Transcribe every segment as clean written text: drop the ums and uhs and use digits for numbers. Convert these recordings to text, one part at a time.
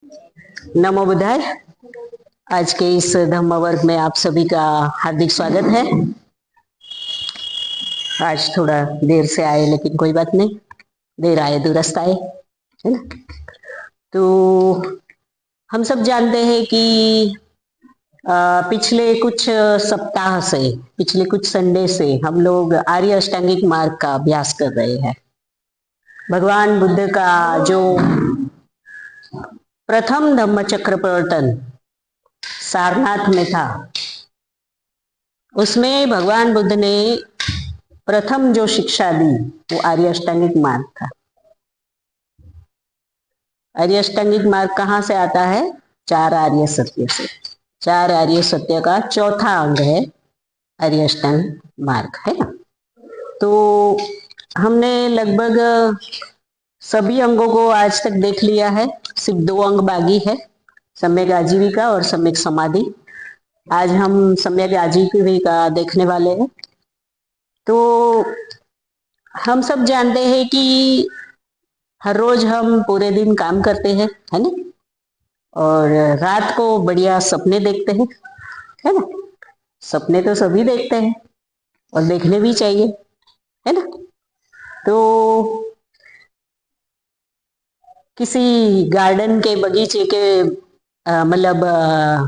नमो बुद्धाय। आज के इस धम्म वर्ग में आप सभी का हार्दिक स्वागत है। आज थोड़ा देर से आए, लेकिन कोई बात नहीं, देर आए दुरुस्त आए, है ना। तो हम सब जानते हैं कि पिछले कुछ सप्ताह से, पिछले कुछ संडे से हम लोग आर्य अष्टांगिक मार्ग का अभ्यास कर रहे हैं। भगवान बुद्ध का जो प्रथम धम्म चक्र प्रवर्तन सारनाथ में था, उसमें भगवान बुद्ध ने प्रथम जो शिक्षा दी वो आर्य अष्टांगिक मार्ग था। आर्य अष्टांगिक मार्ग कहाँ से आता है? चार आर्य सत्य से। चार आर्य सत्य का चौथा अंग है आर्य अष्टांगिक मार्ग, है ना। तो हमने लगभग सभी अंगों को आज तक देख लिया है। सिर्फ दो अंग बाकी है, सम्यक आजीविका और सम्यक समाधि। आज हम सम्यक आजीविका देखने वाले हैं। तो हम सब जानते हैं कि हर रोज हम पूरे दिन काम करते हैं, है ना, और रात को बढ़िया सपने देखते हैं, है ना। सपने तो सभी देखते हैं और देखने भी चाहिए, है ना। तो किसी गार्डन के बगीचे के मतलब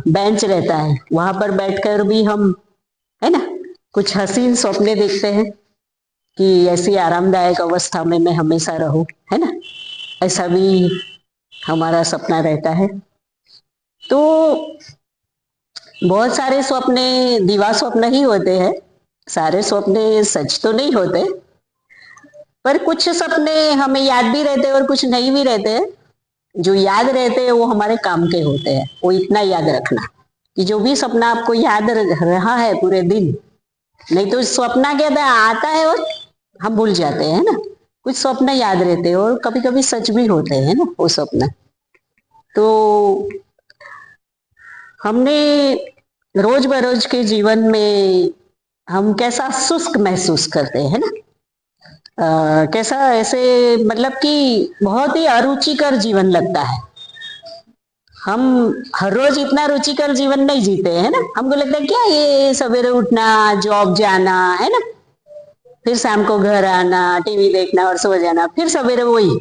बेंच रहता है, वहां पर बैठकर भी हम, है ना, कुछ हसीन सपने देखते हैं कि ऐसी आरामदायक अवस्था में मैं हमेशा रहूं, है ना। ऐसा भी हमारा सपना रहता है। तो बहुत सारे सपने दिवा स्वप्न ही होते हैं, सारे सपने सच तो नहीं होते, पर कुछ सपने हमें याद भी रहते हैं और कुछ नहीं भी रहते हैं। जो याद रहते हैं वो हमारे काम के होते हैं। वो इतना याद रखना कि जो भी सपना आपको याद रहा है पूरे दिन, नहीं तो सपना क्या था, आता है और हम भूल जाते हैं ना। कुछ स्वप्न याद रहते हैं और कभी कभी सच भी होते हैं ना वो स्वप्न। तो हमने रोज बरोज के जीवन में हम कैसा शुष्क महसूस करते हैं ना, कैसा ऐसे मतलब कि बहुत ही अरुचिकर जीवन लगता है। हम हर रोज इतना रुचिकर जीवन नहीं जीते हैं ना। हमको लगता है क्या ये सवेरे उठना, जॉब जाना, है ना, फिर शाम को घर आना, टीवी देखना और सो जाना, फिर सवेरे वही,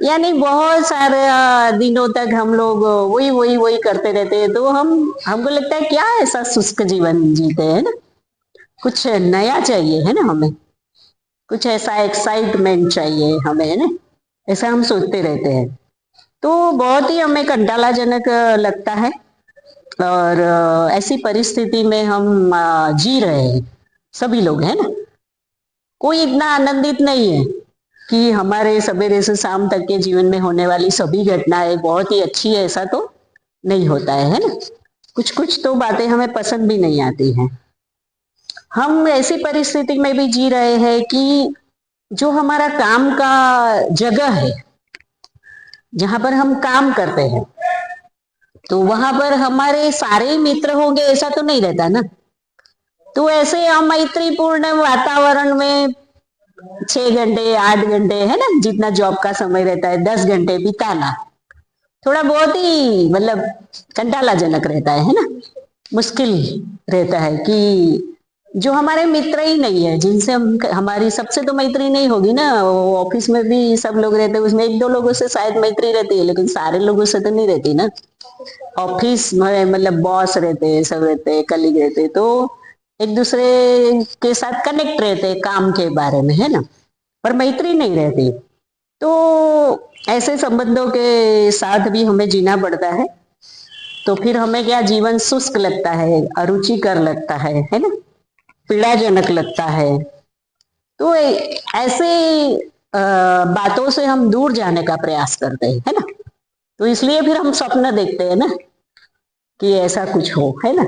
यानी बहुत सारे दिनों तक हम लोग वही वही वही करते रहते हैं। तो हमको लगता है क्या ऐसा शुष्क जीवन जीते हैं ना। कुछ नया चाहिए, है ना, हमें कुछ ऐसा एक्साइटमेंट चाहिए हमें, है ना। ऐसा हम सोचते रहते हैं। तो बहुत ही हमें कंटालाजनक लगता है। और ऐसी परिस्थिति में हम जी रहे हैं सभी लोग, है ना। कोई इतना आनंदित नहीं है कि हमारे सवेरे से शाम तक के जीवन में होने वाली सभी घटनाएं बहुत ही अच्छी है, ऐसा तो नहीं होता है ना। कुछ कुछ तो बातें हमें पसंद भी नहीं आती हैं। हम ऐसी परिस्थिति में भी जी रहे हैं कि जो हमारा काम का जगह है, जहां पर हम काम करते हैं, तो वहां पर हमारे सारे मित्र होंगे ऐसा तो नहीं रहता ना। तो ऐसे हम मैत्रीपूर्ण वातावरण में 6 घंटे 8 घंटे, है ना, जितना जॉब का समय रहता है 10 घंटे बिताना थोड़ा बहुत ही मतलब कंटालाजनक रहता है ना। मुश्किल रहता है कि जो हमारे मित्र ही नहीं है, जिनसे हम, हमारी सबसे तो मैत्री नहीं होगी ना। वो ऑफिस में भी सब लोग रहते हैं, उसमें एक दो लोगों से शायद मैत्री रहती है, लेकिन सारे लोगों से तो नहीं रहती ना। ऑफिस में मतलब बॉस रहते हैं, सब रहते हैं, कलीग रहते हैं, तो एक दूसरे के साथ कनेक्ट रहते हैं काम के बारे में, है ना, पर मैत्री नहीं रहती। तो ऐसे संबंधों के साथ भी हमें जीना पड़ता है। तो फिर हमें क्या, जीवन शुष्क लगता है, अरुचिकर लगता है ना, पीड़ाजनक लगता है। तो ऐसे बातों से हम दूर जाने का प्रयास करते हैं, है ना। तो इसलिए फिर हम सपना देखते हैं ना कि ऐसा कुछ हो, है ना,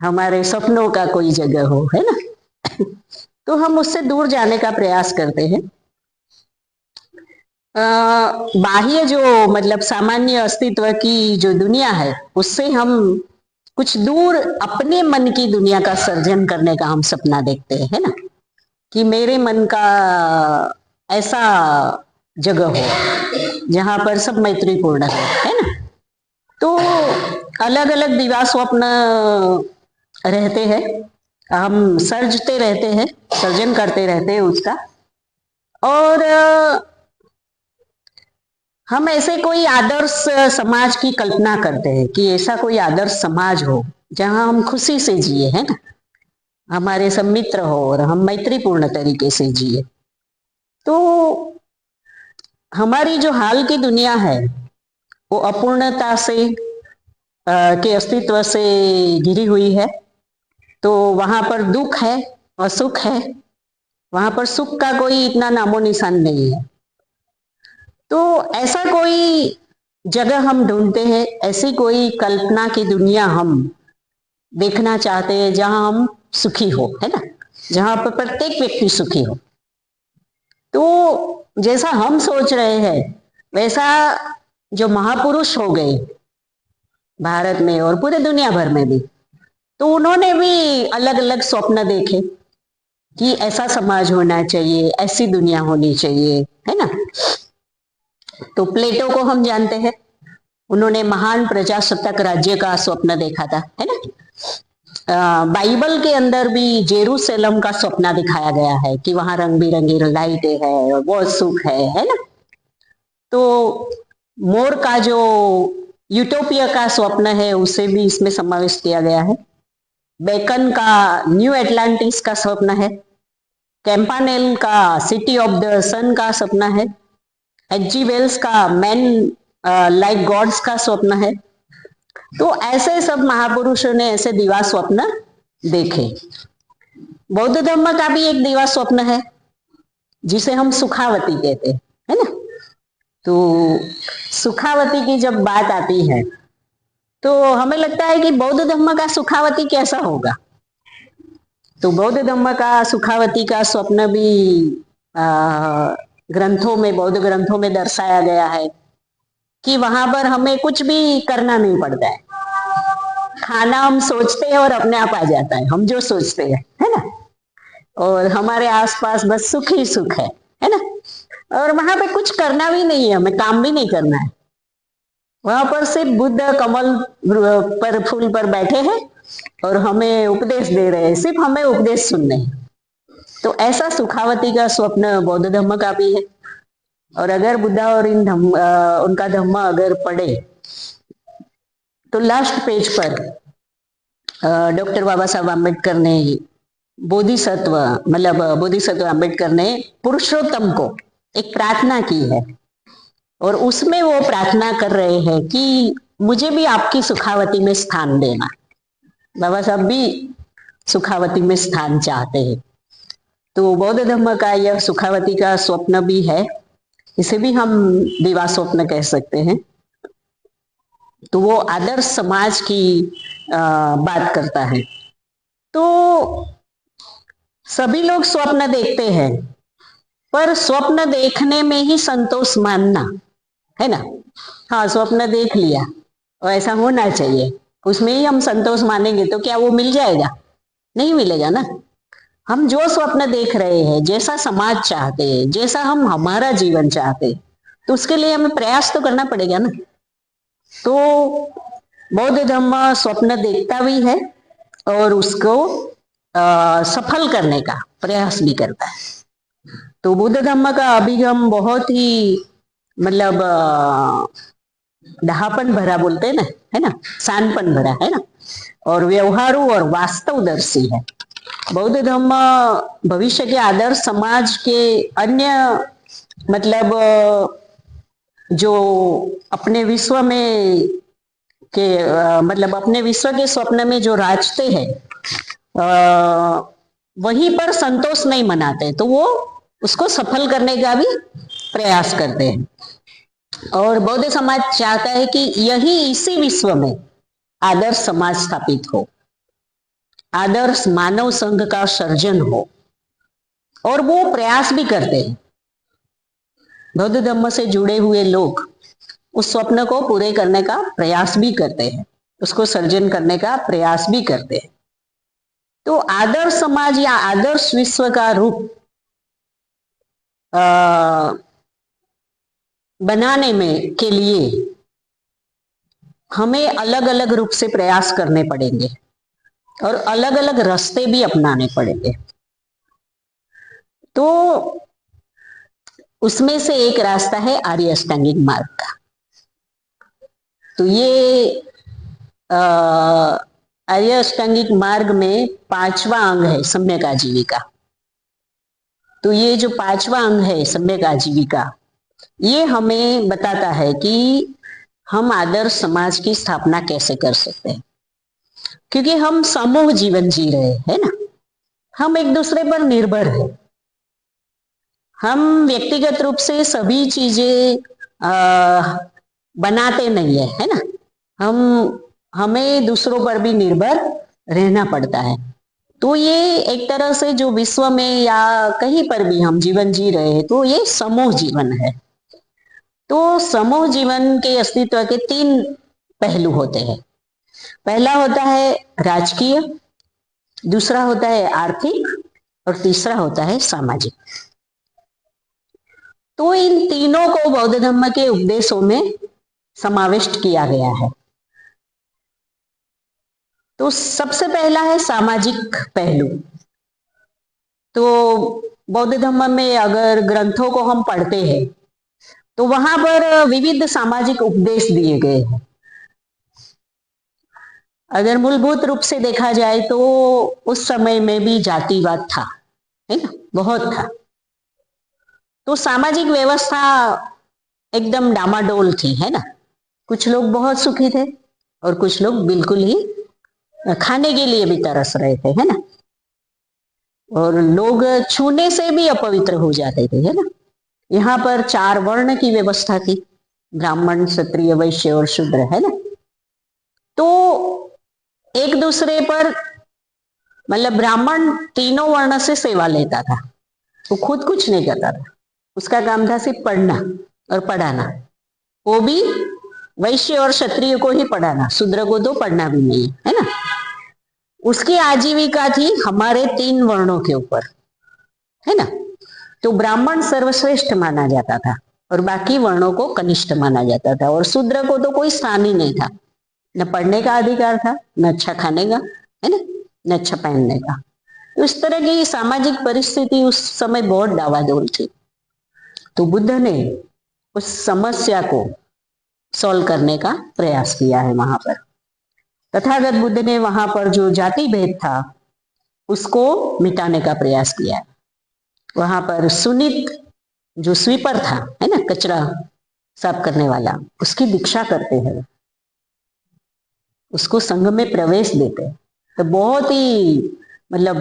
हमारे सपनों का कोई जगह हो, है ना। तो हम उससे दूर जाने का प्रयास करते हैं। बाह्य जो मतलब सामान्य अस्तित्व की जो दुनिया है, उससे हम कुछ दूर अपने मन की दुनिया का सर्जन करने का हम सपना देखते हैं, है ना, कि मेरे मन का ऐसा जगह हो जहां पर सब मैत्रीपूर्ण है ना। तो अलग अलग दिवा स्वप्न रहते हैं, हम सर्जते रहते हैं, सर्जन करते रहते हैं उसका। और हम ऐसे कोई आदर्श समाज की कल्पना करते हैं कि ऐसा कोई आदर्श समाज हो जहां हम खुशी से जिए, है ना, हमारे सब मित्र हो और हम मैत्रीपूर्ण तरीके से जिए। तो हमारी जो हाल की दुनिया है वो अपूर्णता से के अस्तित्व से घिरी हुई है। तो वहां पर दुख है और सुख है, वहां पर सुख का कोई इतना नामो निशान नहीं है। तो ऐसा कोई जगह हम ढूंढते हैं, ऐसी कोई कल्पना की दुनिया हम देखना चाहते हैं जहां हम सुखी हो, है ना, जहां पर प्रत्येक व्यक्ति सुखी हो। तो जैसा हम सोच रहे हैं वैसा जो महापुरुष हो गए भारत में और पूरे दुनिया भर में भी, तो उन्होंने भी अलग अलग स्वप्न देखे कि ऐसा समाज होना चाहिए, ऐसी दुनिया होनी चाहिए, है ना। तो प्लेटो को हम जानते हैं, उन्होंने महान प्रजासत्ताक राज्य का स्वप्न देखा था, है ना। बाइबल के अंदर भी जेरूसलम का स्वप्न दिखाया गया है कि वहां रंग बिरंगी लाइटें है और बहुत सुख है ना। तो मोर का जो यूटोपिया का स्वप्न है उसे भी इसमें समावेश किया गया है। बेकन का न्यू एटलांटिस का स्वप्न है, कैंपानेल का सिटी ऑफ द सन का सपना है, एच.जी. वेल्स का मैन लाइक गॉड्स का स्वप्न है। तो ऐसे सब महापुरुषों ने ऐसे दिवा स्वप्न देखे। बौद्ध धर्म का भी एक दिवा स्वप्न है जिसे हम सुखावती कहते हैं, है ना। तो सुखावती की जब बात आती है तो हमें लगता है कि बौद्ध धर्म का सुखावती कैसा होगा। तो बौद्ध धर्म का सुखावती का स्वप्न भी ग्रंथों में, बौद्ध ग्रंथों में दर्शाया गया है कि वहां पर हमें कुछ भी करना नहीं पड़ता है, खाना हम सोचते हैं और अपने आप आ जाता है, हम जो सोचते हैं, है ना। और हमारे आसपास बस सुख ही सुख है ना। और वहां पे कुछ करना भी नहीं है, हमें काम भी नहीं करना है। वहां पर सिर्फ बुद्ध कमल पर फूल पर बैठे हैं और हमें उपदेश दे रहे हैं, सिर्फ हमें उपदेश सुनने हैं। तो ऐसा सुखावती का स्वप्न बौद्ध धर्म का भी है। और अगर बुद्धा और उनका धम्म अगर पढ़े तो लास्ट पेज पर डॉक्टर बाबा साहब आम्बेडकर ने बोधिसत्व, मतलब बोधिसत्व आम्बेडकर ने पुरुषोत्तम को एक प्रार्थना की है और उसमें वो प्रार्थना कर रहे हैं कि मुझे भी आपकी सुखावती में स्थान देना। बाबा साहब भी सुखावती में स्थान चाहते हैं। तो बौद्ध धर्म का यह सुखावती का स्वप्न भी है, इसे भी हम दिवा स्वप्न कह सकते हैं। तो वो आदर्श समाज की बात करता है। तो सभी लोग स्वप्न देखते हैं, पर स्वप्न देखने में ही संतोष मानना, है ना। हाँ, स्वप्न देख लिया और ऐसा होना चाहिए, उसमें ही हम संतोष मानेंगे तो क्या वो मिल जाएगा? नहीं मिलेगा ना। हम जो स्वप्न देख रहे हैं, जैसा समाज चाहते हैं, जैसा हम हमारा जीवन चाहते हैं, तो उसके लिए हमें प्रयास तो करना पड़ेगा ना। तो बौद्ध धर्म स्वप्न देखता भी है और उसको सफल करने का प्रयास भी करता है। तो बुद्ध धर्म का अभिगम बहुत ही, मतलब डहापन भरा बोलते हैं ना, है ना, शानपन भरा है ना, और व्यवहारू और वास्तवदर्शी है। बौद्ध धर्म भविष्य के आदर्श समाज के अन्य, मतलब जो अपने विश्व में के मतलब अपने विश्व के स्वप्न में जो राजते हैं वहीं पर संतोष नहीं मनाते, तो वो उसको सफल करने का भी प्रयास करते हैं। और बौद्ध समाज चाहता है कि यही इसी विश्व में आदर्श समाज स्थापित हो, आदर्श मानव संघ का सर्जन हो, और वो प्रयास भी करते हैं। बौद्ध धर्म से जुड़े हुए लोग उस स्वप्न को पूरे करने का प्रयास भी करते हैं, उसको सर्जन करने का प्रयास भी करते हैं। तो आदर्श समाज या आदर्श विश्व का रूप बनाने में के लिए हमें अलग अलग रूप से प्रयास करने पड़ेंगे और अलग अलग रास्ते भी अपनाने पड़ेंगे। तो उसमें से एक रास्ता है आर्य अष्टांगिक मार्ग का। तो ये आर्य अष्टांगिक मार्ग में 5वां अंग है सम्यक आजीविका। तो ये जो 5वां अंग है सम्यक आजीविका, ये हमें बताता है कि हम आदर्श समाज की स्थापना कैसे कर सकते हैं, क्योंकि हम समूह जीवन जी रहे हैं ना, हम एक दूसरे पर निर्भर है। हम व्यक्तिगत रूप से सभी चीजें बनाते नहीं है ना, हमें दूसरों पर भी निर्भर रहना पड़ता है। तो ये एक तरह से जो विश्व में या कहीं पर भी हम जीवन जी रहे हैं, तो ये समूह जीवन है। तो समूह जीवन के अस्तित्व के 3 पहलू होते हैं। पहला होता है राजकीय, दूसरा होता है आर्थिक और तीसरा होता है सामाजिक। तो इन तीनों को बौद्ध धर्म के उपदेशों में समाविष्ट किया गया है। तो सबसे पहला है सामाजिक पहलू। तो बौद्ध धर्म में अगर ग्रंथों को हम पढ़ते हैं तो वहां पर विविध सामाजिक उपदेश दिए गए हैं। अगर मूलभूत रूप से देखा जाए तो उस समय में भी जातिवाद था, है ना, बहुत था। तो सामाजिक व्यवस्था एकदम डामाडोल थी, है ना। कुछ लोग बहुत सुखी थे और कुछ लोग बिल्कुल ही खाने के लिए भी तरस रहे थे, है ना। और लोग छूने से भी अपवित्र हो जाते थे, है ना। यहाँ पर 4 वर्ण की व्यवस्था थी, ब्राह्मण, क्षत्रिय, वैश्य और शूद्र, है ना। तो एक दूसरे पर मतलब ब्राह्मण तीनों वर्ण से सेवा लेता था, वो खुद कुछ नहीं करता था, उसका काम था सिर्फ पढ़ना और पढ़ाना। वो भी वैश्य और क्षत्रिय को ही पढ़ाना, शूद्र को तो पढ़ना भी नहीं, है ना। उसकी आजीविका थी हमारे 3 वर्णों के ऊपर, है ना। तो ब्राह्मण सर्वश्रेष्ठ माना जाता था और बाकी वर्णों को कनिष्ठ माना जाता था, और शूद्र को तो कोई स्थान ही नहीं था, न पढ़ने का अधिकार था, न अच्छा खाने का, है ना, न अच्छा पहनने का। तो इस तरह की सामाजिक परिस्थिति उस समय बहुत डावाडोल थी। तो बुद्ध ने उस समस्या को सॉल्व करने का प्रयास किया है वहां पर। तथागत बुद्ध ने वहां पर जो जाति भेद था उसको मिटाने का प्रयास किया। वहां पर सुनीत जो स्वीपर था, है ना, कचरा साफ करने वाला, उसकी दीक्षा करते हैं, उसको संघ में प्रवेश देते हैं। तो बहुत ही मतलब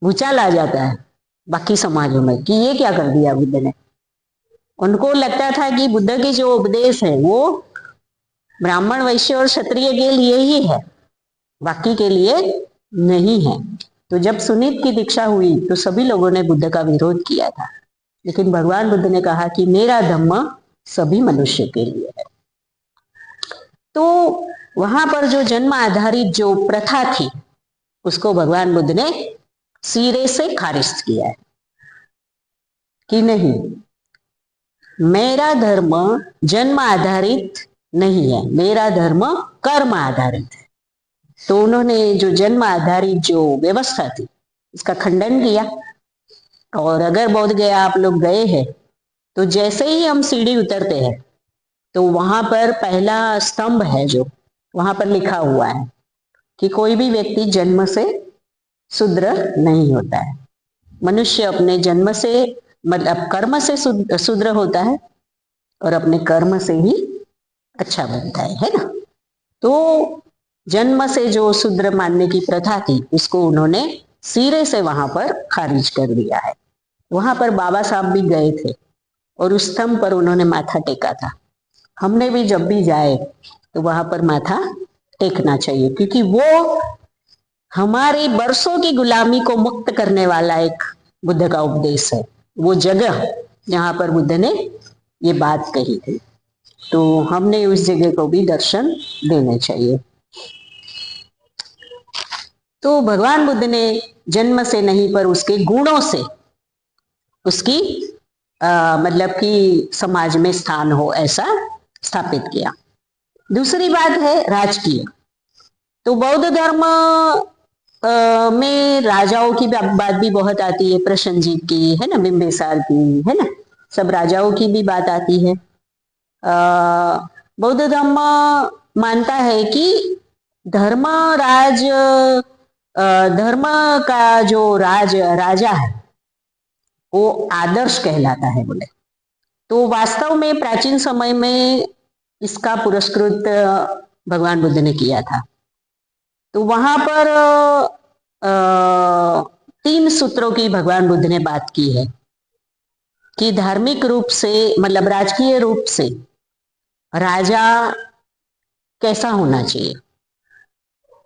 भूचाल आ जाता है बाकी समाजों में कि ये क्या कर दिया बुद्ध ने। उनको लगता था कि बुद्ध के जो उपदेश है वो ब्राह्मण, वैश्य और क्षत्रिय के लिए ही है, बाकी के लिए नहीं है। तो जब सुनीत की दीक्षा हुई तो सभी लोगों ने बुद्ध का विरोध किया था, लेकिन भगवान बुद्ध ने कहा कि मेरा धम्म सभी मनुष्य के लिए है। तो वहां पर जो जन्म आधारित जो प्रथा थी उसको भगवान बुद्ध ने सिरे से खारिज किया है कि नहीं, मेरा धर्म जन्म आधारित नहीं है, मेरा धर्म कर्म आधारित है। तो उन्होंने जो जन्म आधारित जो व्यवस्था थी इसका खंडन किया। और अगर बोध गया आप लोग गए हैं तो जैसे ही हम सीढ़ी उतरते हैं तो वहां पर पहला स्तंभ है जो वहां पर लिखा हुआ है कि कोई भी व्यक्ति जन्म से शूद्र नहीं होता है। मनुष्य अपने जन्म से मतलब कर्म से शूद्र होता है और अपने कर्म से ही अच्छा बनता है ना। तो जन्म से जो शूद्र मानने की प्रथा थी उसको उन्होंने सिरे से वहां पर खारिज कर दिया है। वहां पर बाबा साहब भी गए थे और उस स्तंभ पर उन्होंने माथा टेका था। हमने भी जब भी जाए तो वहां पर माथा टेकना चाहिए, क्योंकि वो हमारी बरसों की गुलामी को मुक्त करने वाला एक बुद्ध का उपदेश है, वो जगह जहां पर बुद्ध ने ये बात कही थी। तो हमने उस जगह को भी दर्शन देने चाहिए। तो भगवान बुद्ध ने जन्म से नहीं पर उसके गुणों से उसकी मतलब कि समाज में स्थान हो ऐसा स्थापित किया। दूसरी बात है राजकीय। तो बौद्ध धर्म में राजाओं की बात भी बहुत आती है, प्रसन्नजीत की है ना, बिंबिसार की है ना, सब राजाओं की भी बात आती है। बौद्ध धर्म मानता है कि धर्मराज धर्म का जो राजा है वो आदर्श कहलाता है बोले। तो वास्तव में प्राचीन समय में इसका पुरस्कृत भगवान बुद्ध ने किया था। तो वहां पर 3 सूत्रों की भगवान बुद्ध ने बात की है कि धार्मिक रूप से मतलब राजकीय रूप से राजा कैसा होना चाहिए।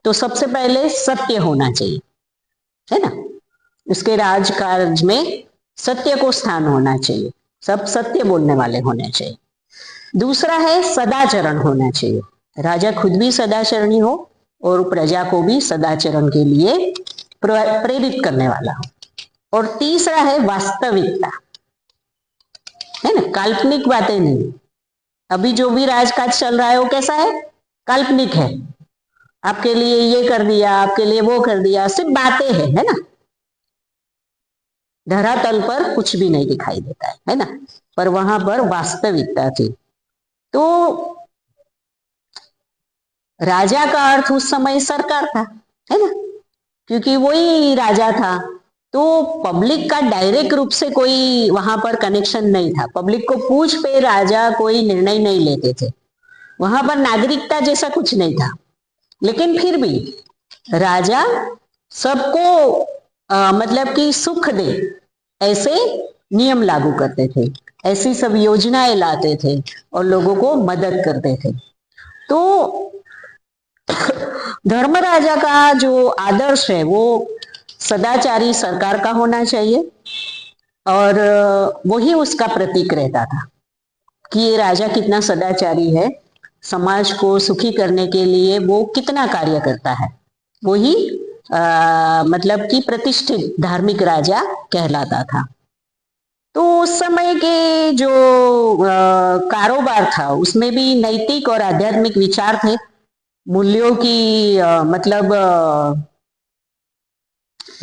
तो सबसे पहले सत्य होना चाहिए, है ना, उसके राजकाज में सत्य को स्थान होना चाहिए, सब सत्य बोलने वाले होने चाहिए। दूसरा है सदाचरण होना चाहिए, राजा खुद भी सदाचरणी हो और प्रजा को भी सदाचरण के लिए प्रेरित करने वाला हो। और तीसरा है वास्तविकता, है ना, काल्पनिक बातें नहीं। अभी जो भी राजकाज चल रहा है वो कैसा है, काल्पनिक है, आपके लिए ये कर दिया, आपके लिए वो कर दिया, सिर्फ बातें है ना, धरातल पर कुछ भी नहीं दिखाई देता है ना, पर वहां पर वास्तविकता थी। तो राजा का अर्थ उस समय सरकार था, है ना, क्योंकि वही राजा था। तो पब्लिक का डायरेक्ट रूप से कोई वहां पर कनेक्शन नहीं था, पब्लिक को पूछ पे राजा कोई निर्णय नहीं लेते थे, वहां पर नागरिकता जैसा कुछ नहीं था। लेकिन फिर भी राजा सबको मतलब कि सुख दे ऐसे नियम लागू करते थे, ऐसी सब योजनाएं लाते थे और लोगों को मदद करते थे। तो धर्म राजा का जो आदर्श है वो सदाचारी सरकार का होना चाहिए और वही उसका प्रतीक रहता था कि ये राजा कितना सदाचारी है, समाज को सुखी करने के लिए वो कितना कार्य करता है, वही मतलब कि प्रतिष्ठित धार्मिक राजा कहलाता था। तो उस समय के जो कारोबार था उसमें भी नैतिक और आध्यात्मिक विचार थे, मूल्यों की मतलब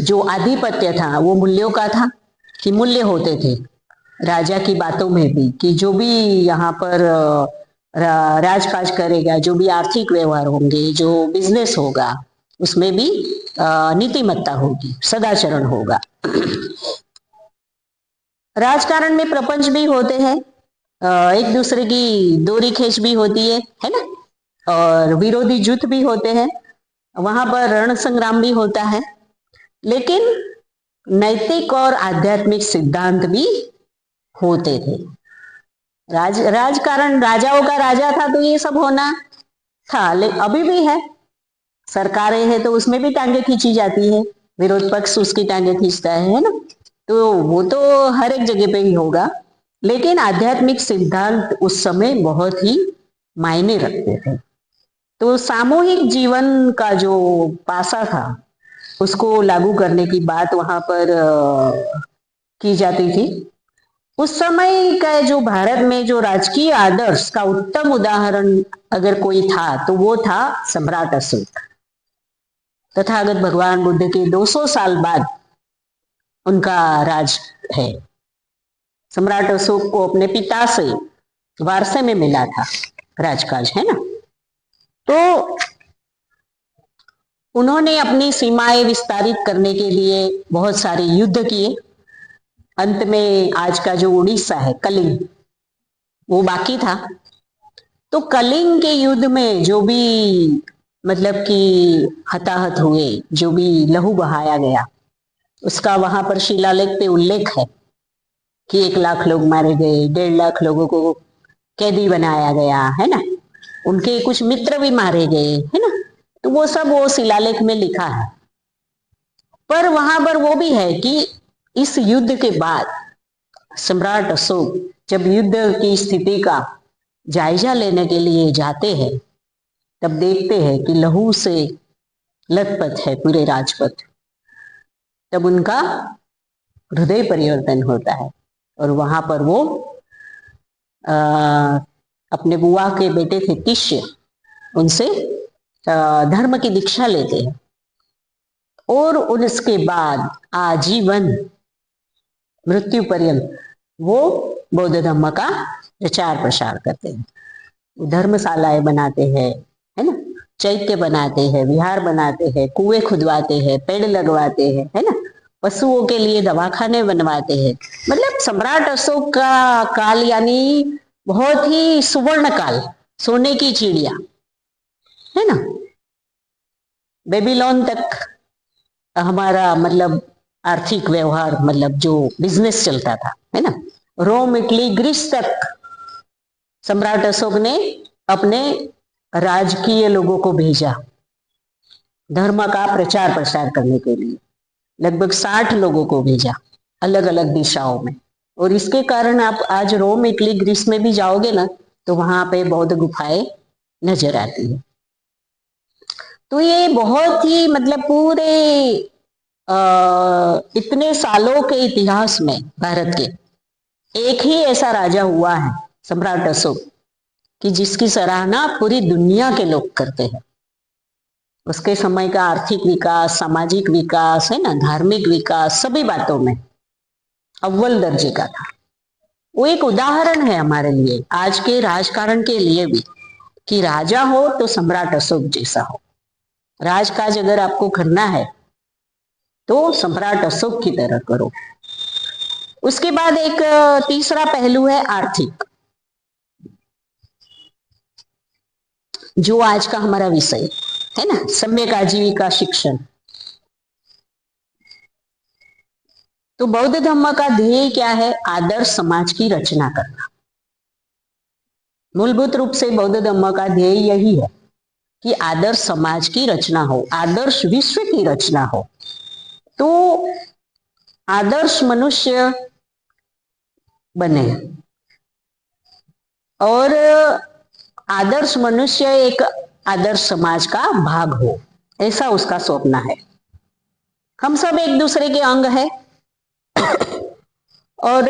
जो आधिपत्य था वो मूल्यों का था, कि मूल्य होते थे राजा की बातों में भी, कि जो भी यहाँ पर राजकाज करेगा, जो भी आर्थिक व्यवहार होंगे, जो बिजनेस होगा, उसमें भी नीतिमत्ता होगी, सदाचरण होगा। राजकारण में प्रपंच भी होते हैं, एक दूसरे की दोरी खींच भी होती है ना, और विरोधी युद्ध भी होते हैं, वहां पर रण संग्राम भी होता है। लेकिन नैतिक और आध्यात्मिक सिद्धांत भी होते थे। राजकारण राजाओं का राजा था तो ये सब होना था, लेकिन अभी भी है, सरकारें हैं तो उसमें भी टांगे खींची जाती है, विरोध पक्ष उसकी टांगे खींचता है ना, तो वो तो हर एक जगह पे ही होगा। लेकिन आध्यात्मिक सिद्धांत उस समय बहुत ही मायने रखते थे। तो सामूहिक जीवन का जो पासा था उसको लागू करने की बात वहां पर की जाती थी। उस समय का जो भारत में जो राजकीय आदर्श का उत्तम उदाहरण अगर कोई था तो वो था सम्राट अशोक। तथागत भगवान बुद्ध के 200 साल बाद उनका राज है। सम्राट अशोक को अपने पिता से वारसे में मिला था राजकाज, है ना। तो उन्होंने अपनी सीमाएं विस्तारित करने के लिए बहुत सारे युद्ध किए। अंत में आज का जो उड़ीसा है कलिंग, वो बाकी था। तो कलिंग के युद्ध में जो भी मतलब कि हताहत हुए, जो भी लहू बहाया गया, उसका वहां पर शिलालेख पे उल्लेख है कि 1 लाख लोग मारे गए, 1.5 लाख लोगों को कैदी बनाया गया, है ना, उनके कुछ मित्र भी मारे गए, है ना। तो वो सब वो शिलालेख में लिखा है। पर वहां पर वो भी है कि इस युद्ध के बाद सम्राट अशोक जब युद्ध की स्थिति का जायजा लेने के लिए जाते हैं तब देखते हैं कि लहू से लथपथ है पूरे राजपथ। तब उनका हृदय परिवर्तन होता है और वहां पर वो अपने बुआ के बेटे थे तिष्य, उनसे धर्म की दीक्षा लेते हैं और उसके बाद आजीवन मृत्यु पर्यंत वो बौद्ध धर्म का प्रचार प्रसार करते हैं। धर्मशालाएं बनाते हैं, है ना, चैत्य बनाते हैं, विहार बनाते हैं, कुएं खुदवाते हैं, पेड़ लगवाते हैं, है ना, पशुओं के लिए दवाखाने बनवाते हैं। मतलब सम्राट अशोक का काल यानी बहुत ही सुवर्ण काल, सोने की चिड़िया, है ना। बेबीलोन तक हमारा मतलब आर्थिक व्यवहार, मतलब जो बिजनेस चलता था, है ना। रोम, इटली, ग्रीस तक सम्राट अशोक ने अपने राजकीय लोगों को भेजा धर्म का प्रचार प्रसार करने के लिए। लगभग 60 लोगों को भेजा अलग अलग दिशाओं में। और इसके कारण आप आज रोम, इटली, ग्रीस में भी जाओगे ना तो वहां पे बौद्ध गुफाएं नजर आती है। तो ये बहुत ही मतलब पूरे इतने सालों के इतिहास में भारत के एक ही ऐसा राजा हुआ है सम्राट अशोक कि जिसकी सराहना पूरी दुनिया के लोग करते हैं। उसके समय का आर्थिक विकास, सामाजिक विकास, है ना, धार्मिक विकास, सभी बातों में अव्वल दर्जे का था। वो एक उदाहरण है हमारे लिए, आज के राजकारण के लिए भी, कि राजा हो तो सम्राट अशोक जैसा हो। राजकाज अगर आपको करना है तो सम्राट अशोक की तरह करो। उसके बाद एक तीसरा पहलू है आर्थिक, जो आज का हमारा विषय है ना, सम्यक आजीविका शिक्षण। तो बौद्ध धर्म का ध्येय क्या है? आदर्श समाज की रचना करना। मूलभूत रूप से बौद्ध धर्म का ध्येय यही है कि आदर्श समाज की रचना हो, आदर्श विश्व की रचना हो। तो आदर्श मनुष्य बने और आदर्श मनुष्य एक आदर्श समाज का भाग हो, ऐसा उसका स्वप्न है। हम सब एक दूसरे के अंग है और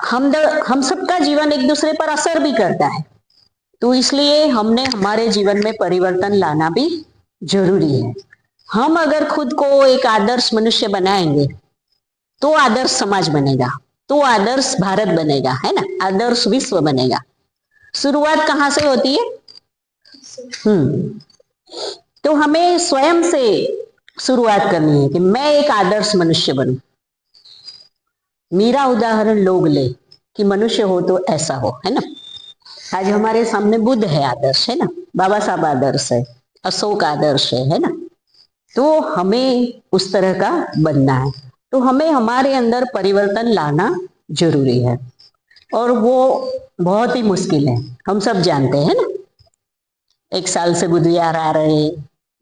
हम सबका जीवन एक दूसरे पर असर भी करता है। तो इसलिए हमने हमारे जीवन में परिवर्तन लाना भी जरूरी है। हम अगर खुद को एक आदर्श मनुष्य बनाएंगे तो आदर्श समाज बनेगा, तो आदर्श भारत बनेगा, है ना, आदर्श विश्व बनेगा। शुरुआत कहाँ से होती है? तो हमें स्वयं से शुरुआत करनी है कि मैं एक आदर्श मनुष्य बनूं। मेरा उदाहरण लोग ले कि मनुष्य हो तो ऐसा हो, है ना। आज हमारे सामने बुद्ध है आदर्श, है ना, बाबा साहब आदर्श है, अशोक आदर्श है ना। तो हमें उस तरह का बनना है। तो हमें हमारे अंदर परिवर्तन लाना जरूरी है और वो बहुत ही मुश्किल है, हम सब जानते हैं ना। 1 साल से बुद्ध विहार आ रहे,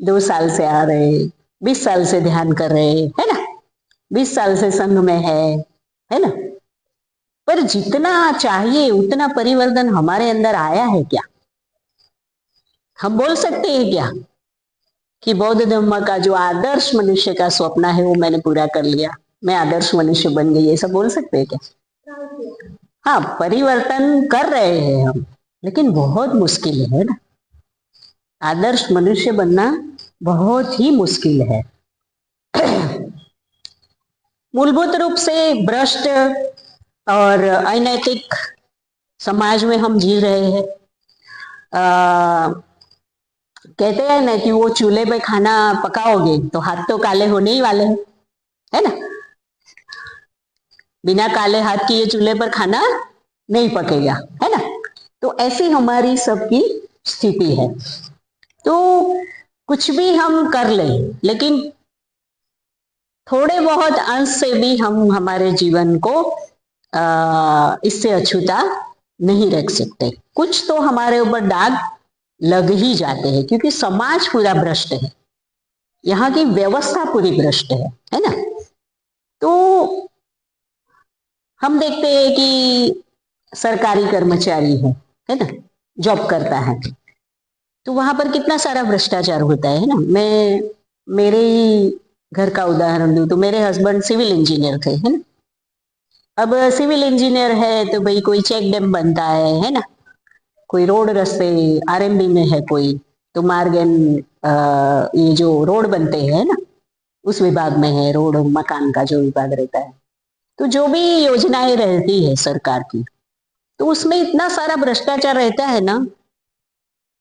2 साल से आ रहे, 20 साल से ध्यान कर रहे, है ना, 20 साल से संघ में है ना। पर जितना चाहिए उतना परिवर्तन हमारे अंदर आया है क्या? हम बोल सकते हैं क्या कि बौद्ध धर्म का जो आदर्श मनुष्य का स्वप्न है वो मैंने पूरा कर लिया, मैं आदर्श मनुष्य बन गई, ऐसा बोल सकते हैं क्या? हाँ, परिवर्तन कर रहे हैं हम, लेकिन बहुत मुश्किल है ना। आदर्श मनुष्य बनना बहुत ही मुश्किल है। मूलभूत रूप से भ्रष्ट और अनैतिक समाज में हम जी रहे हैं। कहते हैं ना कि वो चूल्हे पे खाना पकाओगे तो हाथ तो काले होने ही वाले हैं, है ना। बिना काले हाथ किए चूल्हे पर खाना नहीं पकेगा, है ना। तो ऐसी हमारी सबकी स्थिति है। तो कुछ भी हम कर लें, लेकिन थोड़े बहुत अंश से भी हम हमारे जीवन को इससे अछूता नहीं रख सकते। कुछ तो हमारे ऊपर दाग लग ही जाते हैं, क्योंकि समाज पूरा भ्रष्ट है, यहाँ की व्यवस्था पूरी भ्रष्ट है ना। तो हम देखते हैं कि सरकारी कर्मचारी है ना, जॉब करता है, तो वहां पर कितना सारा भ्रष्टाचार होता है ना। मैं मेरे ही घर का उदाहरण दूं तो मेरे हस्बैंड सिविल इंजीनियर थे, है ना। अब सिविल इंजीनियर है तो भाई कोई चेक डैम बनता है ना, कोई रोड रास्ते आरएमबी में है कोई, तो मार्ग एंड ये जो रोड बनते हैं ना, उस विभाग में है, रोड मकान का जो विभाग रहता है। तो जो भी योजनाएं रहती है सरकार की, तो उसमें इतना सारा भ्रष्टाचार रहता है ना,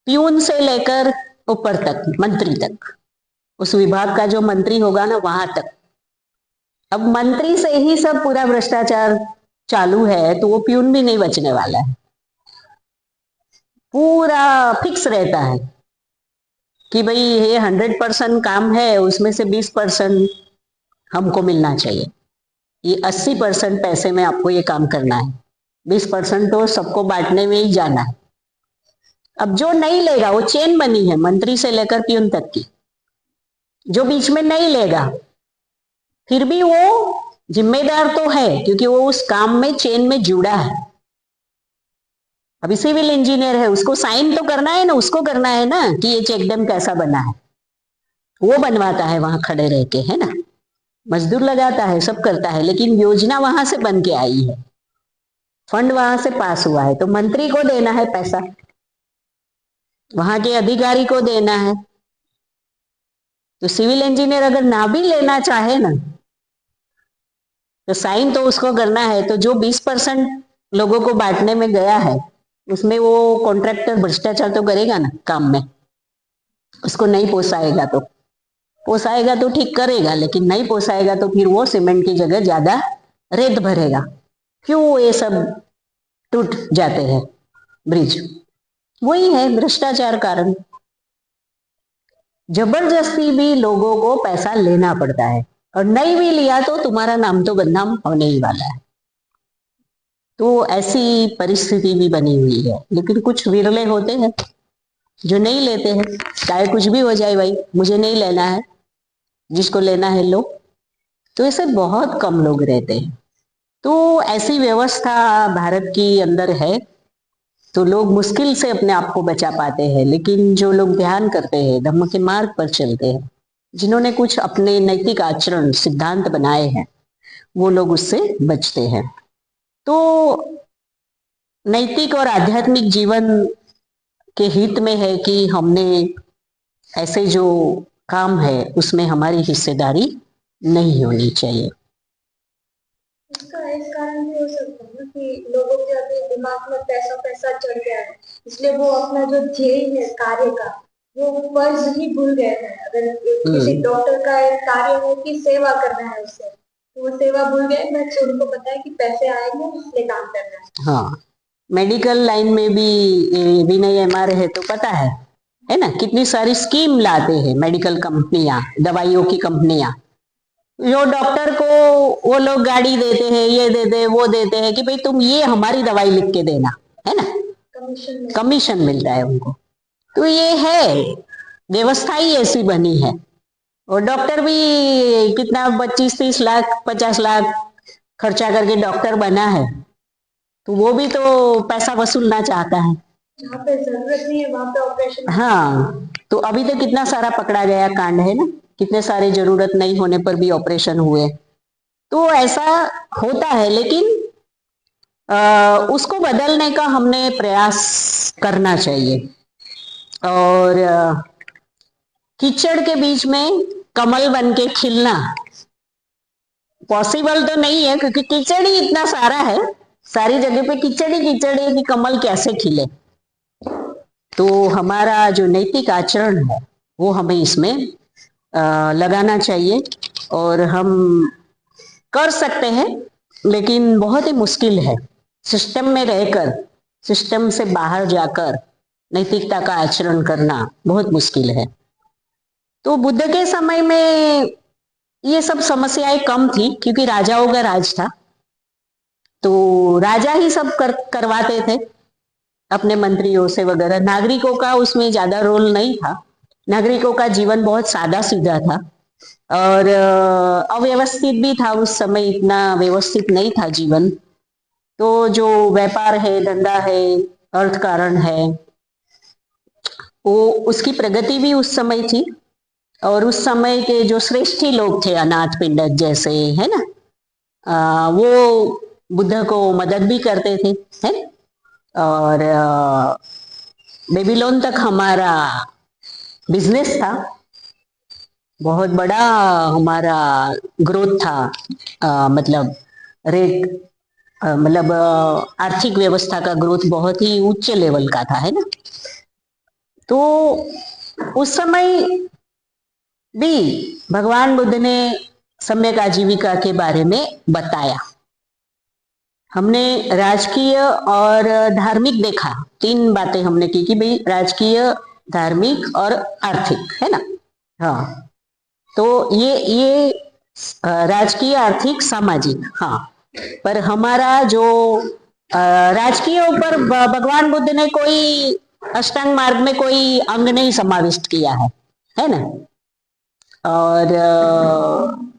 प्यून से लेकर ऊपर तक, मंत्री तक, उस विभाग का जो मंत्री होगा ना वहां तक। अब मंत्री से ही सब पूरा भ्रष्टाचार चालू है, तो वो प्यून भी नहीं बचने वाला है। पूरा फिक्स रहता है कि भाई ये 100% काम है, उसमें से 20% हमको मिलना चाहिए, ये 80% पैसे में आपको ये काम करना है, 20% तो सबको बांटने में ही जाना है। अब जो नहीं लेगा, वो चेन बनी है मंत्री से लेकर प्यून तक की, जो बीच में नहीं लेगा फिर भी वो जिम्मेदार तो है, क्योंकि वो उस काम में चेन में जुड़ा है। अभी सिविल इंजीनियर है, उसको साइन तो करना है ना, उसको करना है ना कि ये चेक डैम कैसा बना है, वो बनवाता है वहां खड़े रह के, है ना, मजदूर लगाता है, सब करता है, लेकिन योजना वहां से बन के आई है, फंड वहां से पास हुआ है, तो मंत्री को देना है पैसा, वहां के अधिकारी को देना है। तो सिविल इंजीनियर अगर ना भी लेना चाहे ना, तो साइन तो उसको करना है। तो जो 20% लोगों को बांटने में गया है, उसमें वो कॉन्ट्रैक्टर भ्रष्टाचार तो करेगा ना काम में, उसको नहीं पोसाएगा तो ठीक करेगा, लेकिन नहीं पोसाएगा तो फिर वो सीमेंट की जगह ज्यादा रेत भरेगा। क्यों ये सब टूट जाते हैं ब्रिज? वही है भ्रष्टाचार कारण। जबरदस्ती भी लोगों को पैसा लेना पड़ता है, और नहीं भी लिया तो तुम्हारा नाम तो बदनाम होने ही वाला है। तो ऐसी परिस्थिति भी बनी हुई है, लेकिन कुछ विरले होते हैं जो नहीं लेते हैं, चाहे कुछ भी हो जाए, भाई मुझे नहीं लेना है, जिसको लेना है लो। तो ऐसे बहुत कम लोग रहते हैं। तो ऐसी व्यवस्था भारत की अंदर है, तो लोग मुश्किल से अपने आप को बचा पाते हैं। लेकिन जो लोग ध्यान करते हैं, धर्म के मार्ग पर चलते हैं, जिन्होंने कुछ अपने नैतिक आचरण सिद्धांत बनाए हैं, वो लोग उससे बचते हैं। तो नैतिक और आध्यात्मिक जीवन के हित में है कि हमने ऐसे जो काम है उसमें हमारी हिस्सेदारी नहीं होनी चाहिए। इसका इस कारण भी हो सकता है कि लोगों के अभी दिमाग में पैसा पैसा चढ़ गया है, इसलिए वो अपना जो ध्येय है कार्य का, वो फर्ज ही भूल गए हैं। अगर किसी डॉक्टर का एक कार्य है कि सेवा करना है उससे, तो वो सेवा भूल गए, बस उनको पता है कि पैसे आएंगे इसलिए काम करना है। हाँ, मेडिकल लाइन में भी विनय एमआर है तो पता है ना, कितनी सारी स्कीम लाते हैं मेडिकल कंपनियां, दवाइयों की कंपनियां। जो डॉक्टर को वो लोग गाड़ी देते हैं, ये देते हैं, वो देते हैं कि भाई तुम ये हमारी दवाई लिख के देना, है ना, कमीशन मिलता है उनको। तो ये है, व्यवस्था ही ऐसी बनी है। और डॉक्टर भी कितना 25-30 लाख 50 लाख खर्चा करके डॉक्टर बना है, तो वो भी तो पैसा वसूलना चाहता है। जहाँ पे जरूरत नहीं है वहां पे ऑपरेशन। हाँ, तो अभी तो कितना सारा पकड़ा गया कांड है ना, कितने सारे जरूरत नहीं होने पर भी ऑपरेशन हुए। तो ऐसा होता है, लेकिन उसको बदलने का हमने प्रयास करना चाहिए। और कीचड़ के बीच में कमल बन के खिलना पॉसिबल तो नहीं है, क्योंकि कीचड़ ही इतना सारा है, सारी जगह पे कीचड़ ही कीचड़ है कि कमल कैसे खिले। तो हमारा जो नैतिक आचरण है वो हमें इसमें लगाना चाहिए, और हम कर सकते हैं, लेकिन बहुत ही मुश्किल है। सिस्टम में रहकर, सिस्टम से बाहर जाकर नैतिकता का आचरण करना बहुत मुश्किल है। तो बुद्ध के समय में ये सब समस्याएं कम थी, क्योंकि राजाओं का राज था, तो राजा ही सब करवाते थे अपने मंत्रियों से वगैरह। नागरिकों का उसमें ज्यादा रोल नहीं था, नागरिकों का जीवन बहुत सादा सीधा था, और अव्यवस्थित भी था उस समय, इतना व्यवस्थित नहीं था जीवन। तो जो व्यापार है, धंधा है, अर्थ कारण है, वो उसकी प्रगति भी उस समय थी। और उस समय के जो श्रेष्ठी लोग थे, अनाथ पिंडक जैसे, है ना, वो बुद्ध को मदद भी करते थे, है, और बेबीलोन तक हमारा बिजनेस था, बहुत बड़ा हमारा ग्रोथ था। मतलब रेट, मतलब आर्थिक व्यवस्था का ग्रोथ बहुत ही उच्च लेवल का था, है ना। तो उस समय भी भगवान बुद्ध ने सम्यक आजीविका के बारे में बताया। हमने राजकीय और धार्मिक देखा, तीन बातें हमने की कि भाई राजकीय, धार्मिक और आर्थिक, है ना। हाँ, तो ये राजकीय, आर्थिक, सामाजिक, हाँ। पर हमारा जो राजकीय ऊपर भगवान बुद्ध ने कोई अष्टांग मार्ग में कोई अंग नहीं समाविष्ट किया है ना। और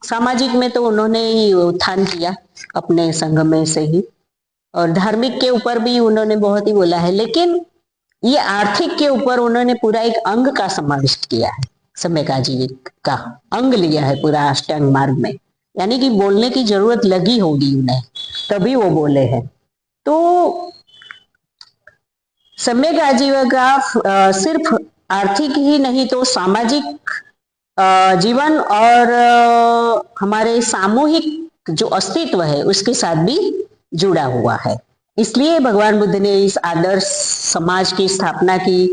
सामाजिक में तो उन्होंने ही उत्थान किया अपने संघ में से ही, और धार्मिक के ऊपर भी उन्होंने बहुत ही बोला है, लेकिन ये आर्थिक के ऊपर उन्होंने पूरा एक अंग का समाविष्ट किया है, सम्यक आजीविका का अंग लिया है पूरा अष्टांग मार्ग में। यानी कि बोलने की जरूरत लगी होगी उन्हें, तभी वो बोले हैं। तो सम्यक आजीविका सिर्फ आर्थिक ही नहीं तो सामाजिक जीवन और हमारे सामूहिक जो अस्तित्व है उसके साथ भी जुड़ा हुआ है। इसलिए भगवान बुद्ध ने इस आदर्श समाज की स्थापना की,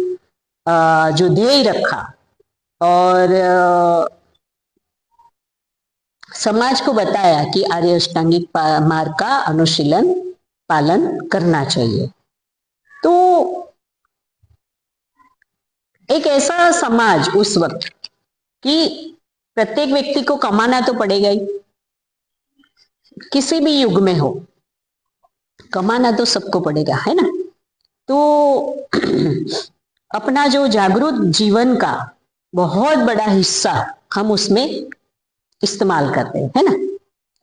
जो ध्येय रखा, और समाज को बताया कि आर्य अष्टांगिक मार्ग का अनुशीलन पालन करना चाहिए। तो एक ऐसा समाज उस वक्त कि प्रत्येक व्यक्ति को कमाना तो पड़ेगा ही, किसी भी युग में हो कमाना तो सबको पड़ेगा, है ना। तो अपना जो जागरूक जीवन का बहुत बड़ा हिस्सा हम उसमें इस्तेमाल करते हैं, है ना।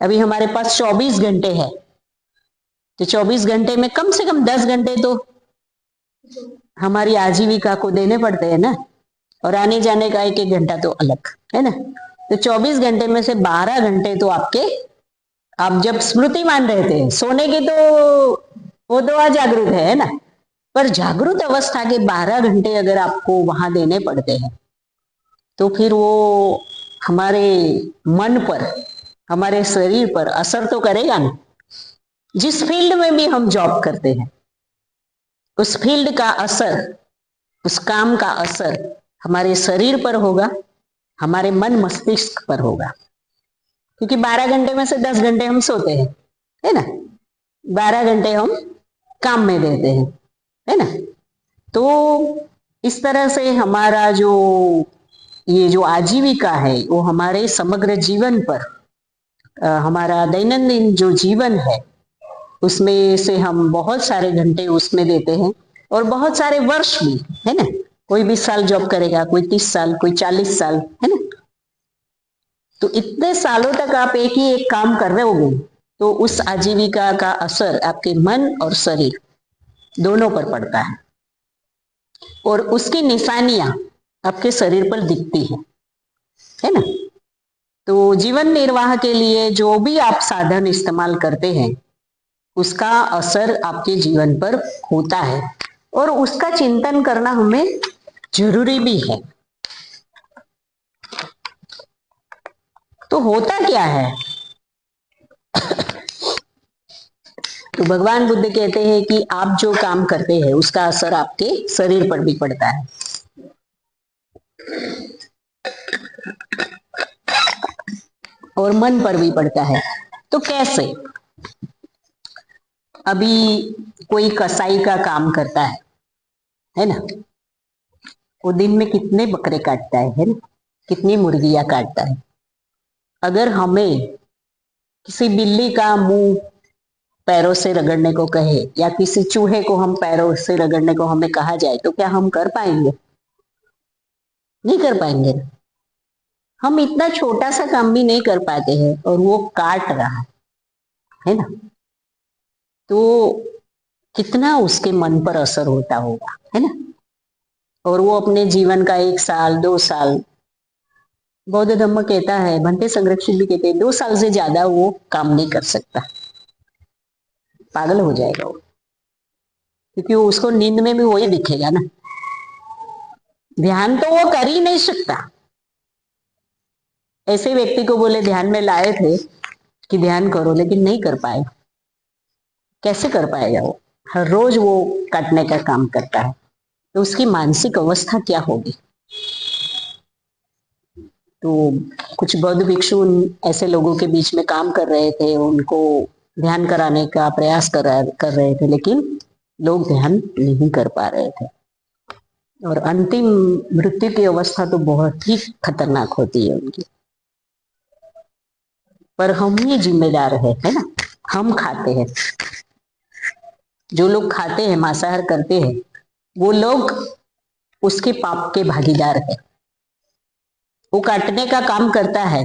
अभी हमारे पास 24 घंटे है, तो 24 घंटे में कम से कम 10 घंटे तो हमारी आजीविका को देने पड़ते हैं ना, और आने जाने का एक एक घंटा तो अलग, है ना। तो 24 घंटे में से 12 घंटे तो आपके, आप जब स्मृतिमान रहते हैं, सोने की तो वो तो अजागरूक है ना, पर जागरूक अवस्था के 12 घंटे अगर आपको वहां देने पड़ते हैं, तो फिर वो हमारे मन पर, हमारे शरीर पर असर तो करेगा ना। जिस फील्ड में भी हम जॉब करते हैं, उस फील्ड का असर, उस काम का असर हमारे शरीर पर होगा, हमारे मन मस्तिष्क पर होगा। क्योंकि 12 घंटे में से 10 घंटे हम सोते हैं, है ना, 12 घंटे हम काम में देते हैं, है ना। तो इस तरह से हमारा जो ये जो आजीविका है वो हमारे समग्र जीवन पर, हमारा दैनंदिन जो जीवन है उसमें से हम बहुत सारे घंटे उसमें देते हैं, और बहुत सारे वर्ष भी, है ना। कोई 20 साल जॉब करेगा, कोई 30 साल, कोई 40 साल, है ना। तो इतने सालों तक आप एक ही एक काम कर रहे होगे, तो उस आजीविका का असर आपके मन और शरीर दोनों पर पड़ता और उसकी निशानियां आपके शरीर पर दिखती है ना। तो जीवन निर्वाह के लिए जो भी आप साधन इस्तेमाल करते हैं उसका असर आपके जीवन पर होता है, और उसका चिंतन करना हमें जरूरी भी है। तो होता क्या है, तो भगवान बुद्ध कहते हैं कि आप जो काम करते हैं उसका असर आपके शरीर पर भी पड़ता है, और मन पर भी पड़ता है। तो कैसे? अभी कोई कसाई का काम करता है ना, वो दिन में कितने बकरे काटता है ना, कितनी मुर्गियां काटता है। अगर हमें किसी बिल्ली का मुंह पैरों से रगड़ने को कहे, या किसी चूहे को हम पैरों से रगड़ने को हमें कहा जाए, तो क्या हम कर पाएंगे? नहीं कर पाएंगे। हम इतना छोटा सा काम भी नहीं कर पाते हैं, और वो काट रहा है ना। तो कितना उसके मन पर असर होता होगा, है ना। और वो अपने जीवन का 1 साल 2 साल, बौद्ध धर्म कहता है, भंते संरक्षित भी कहते हैं, 2 साल से ज्यादा वो काम नहीं कर सकता, पागल हो जाएगा वो। क्योंकि उसको नींद में भी वही दिखेगा ना। ध्यान तो वो कर ही नहीं सकता। ऐसे व्यक्ति को बोले ध्यान में लाए थे कि ध्यान करो, लेकिन नहीं कर पाए। कैसे कर पाएगा वो? हर रोज वो काटने का काम करता है, तो उसकी मानसिक अवस्था क्या होगी। तो कुछ बौद्ध भिक्षु ऐसे लोगों के बीच में काम कर रहे थे, उनको ध्यान कराने का प्रयास कर रहे थे, लेकिन लोग ध्यान नहीं कर पा रहे थे। और अंतिम मृत्यु की अवस्था तो बहुत ही खतरनाक होती है उनकी। पर हम ही जिम्मेदार है ना। हम खाते हैं, जो लोग खाते हैं, मांसाहार करते हैं, वो लोग उसके पाप के भागीदार है। वो काटने का काम करता है,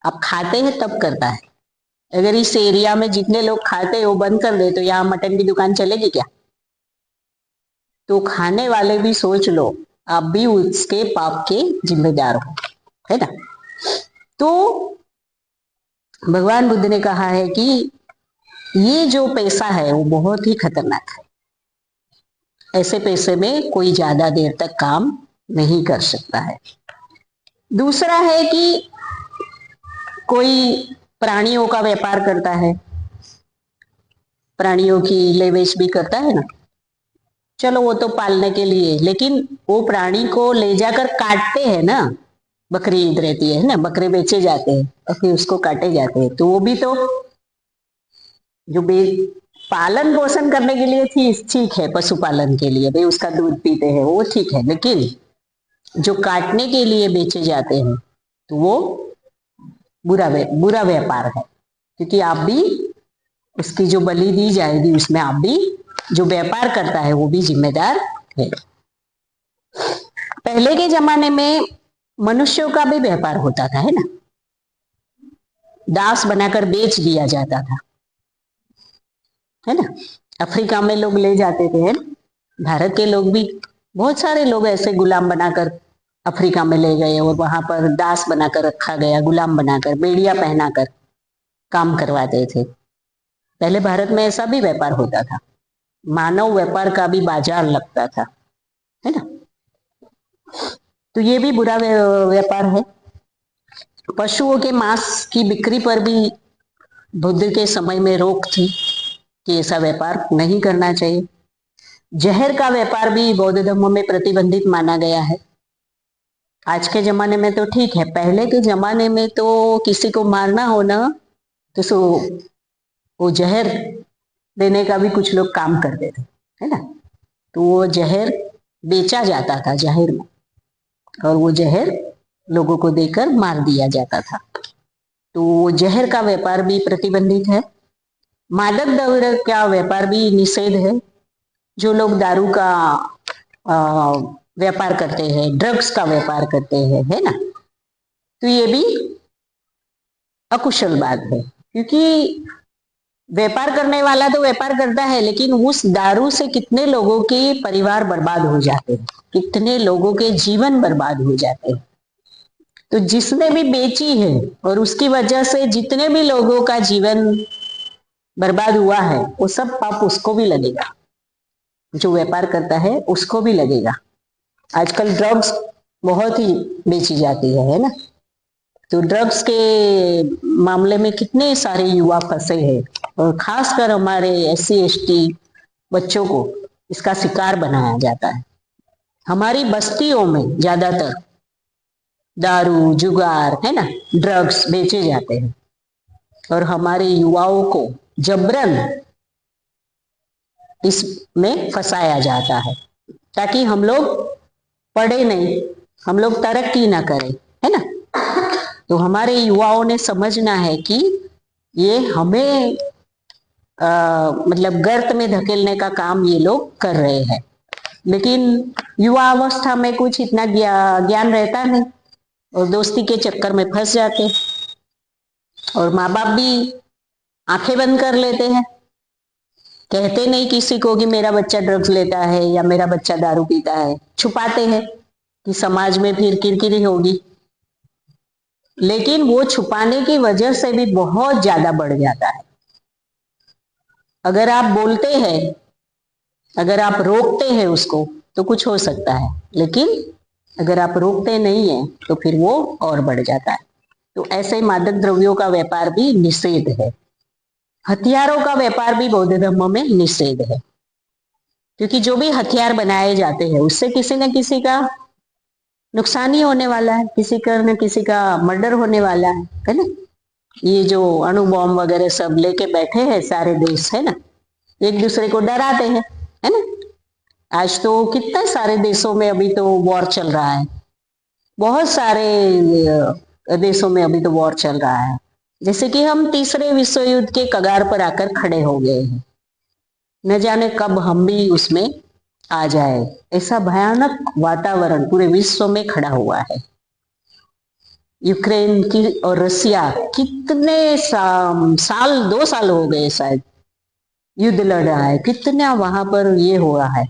आप खाते हैं तब करता है। अगर इस एरिया में जितने लोग खाते हैं वो बंद कर दे तो यहाँ मटन की दुकान चलेगी क्या? तो खाने वाले भी सोच लो, आप भी उसके पाप के जिम्मेदार हो, है ना। तो भगवान बुद्ध ने कहा है कि ये जो पैसा है वो बहुत ही खतरनाक है। ऐसे पैसे में कोई ज्यादा देर तक काम नहीं कर सकता है। दूसरा है कि कोई प्राणियों का व्यापार करता है, प्राणियों की ले बेच भी करता है ना। चलो वो तो पालने के लिए, लेकिन वो प्राणी को ले जाकर काटते हैं ना। बकरी ईद रहती है ना, बकरे बेचे जाते हैं और फिर उसको काटे जाते हैं, तो वो भी तो जो पालन पोषण करने के लिए थी, ठीक है, पशुपालन के लिए भाई उसका दूध पीते हैं वो ठीक है, लेकिन जो काटने के लिए बेचे जाते हैं तो वो बुरा व्यापार है। क्योंकि आप भी उसकी जो बलि दी जाएगी उसमें आप भी, जो व्यापार करता है वो भी जिम्मेदार है। पहले के जमाने में मनुष्यों का भी व्यापार होता था, है ना। दास बनाकर बेच दिया जाता था, है ना। अफ्रीका में लोग ले जाते थे, है ना? भारत के लोग भी, बहुत सारे लोग ऐसे गुलाम बनाकर अफ्रीका में ले गए और वहां पर दास बनाकर रखा गया, गुलाम बनाकर बेड़िया पहनाकर काम करवाते थे। पहले भारत में ऐसा भी व्यापार होता था, मानव व्यापार का भी बाजार लगता था, है ना। तो ये भी बुरा व्यापार है। पशुओं के मांस की बिक्री पर भी बुद्ध के समय में रोक थी कि ऐसा व्यापार नहीं करना चाहिए। जहर का व्यापार भी बौद्ध धर्म में प्रतिबंधित माना गया है। आज के जमाने में तो ठीक है, पहले के जमाने में तो किसी को मारना हो ना तो वो जहर देने का भी कुछ लोग काम करते थे, है ना। तो वो जहर बेचा जाता था जहर में, और वो जहर लोगों को देकर मार दिया जाता था। तो वो जहर का व्यापार भी प्रतिबंधित है। मादक द्रव्य का व्यापार भी निषेध है। जो लोग दारू का व्यापार करते हैं, ड्रग्स का व्यापार करते हैं, है ना, तो ये भी अकुशल बात है। क्योंकि व्यापार करने वाला तो व्यापार करता है, लेकिन उस दारू से कितने लोगों के परिवार बर्बाद हो जाते हैं, कितने लोगों के जीवन बर्बाद हो जाते हैं। तो जिसने भी बेची है और उसकी वजह से जितने भी लोगों का जीवन बर्बाद हुआ है, वो सब पाप उसको भी लगेगा। जो व्यापार करता है उसको भी लगेगा। आजकल ड्रग्स बहुत ही बेची जाती है ना। तो ड्रग्स के मामले में कितने सारे युवा फंसे हैं, और खासकर हमारे SC ST बच्चों को इसका शिकार बनाया जाता है। हमारी बस्तियों में ज्यादातर दारू, जुगार, है ना, ड्रग्स बेचे जाते हैं, और हमारे युवाओं को जबरन इसमें फंसाया जाता है ताकि हम लोग पढ़े नहीं, हम लोग तरक्की ना करें, है ना। तो हमारे युवाओं ने समझना है कि ये हमें मतलब गर्त में धकेलने का काम ये लोग कर रहे हैं। लेकिन युवा अवस्था में कुछ इतना ज्ञान रहता नहीं, और दोस्ती के चक्कर में फंस जाते, और माँ बाप भी आंखें बंद कर लेते हैं, कहते नहीं किसी को कि मेरा बच्चा ड्रग्स लेता है या मेरा बच्चा दारू पीता है, छुपाते हैं कि समाज में फिर किरकिरी होगी। लेकिन वो छुपाने की वजह से भी बहुत ज्यादा बढ़ जाता है। अगर आप बोलते हैं अगर आप रोकते हैं उसको तो कुछ हो सकता है, लेकिन अगर आप रोकते नहीं है तो फिर वो और बढ़ जाता है। तो ऐसे मादक द्रव्यों का व्यापार भी निषेध है। हथियारों का व्यापार भी बौद्ध धर्म में निषेध है, क्योंकि जो भी हथियार बनाए जाते हैं उससे किसी न किसी का नुकसान ही होने वाला है, किसी का न किसी का मर्डर होने वाला है ना। ये जो अणु बॉम्ब वगैरह सब लेके बैठे हैं सारे देश, है ना, एक दूसरे को डराते हैं, है ना। आज तो कितने सारे देशों में अभी तो वॉर चल रहा है, बहुत सारे देशों में अभी तो वॉर चल रहा है। जैसे कि हम तीसरे विश्व युद्ध के कगार पर आकर खड़े हो गए हैं, न जाने कब हम भी उसमें आ जाए, ऐसा भयानक वातावरण पूरे विश्व में खड़ा हुआ है। यूक्रेन की और रसिया कितने साल 2 साल हो गए शायद युद्ध लड़ रहा है, कितना वहां पर ये हो रहा है,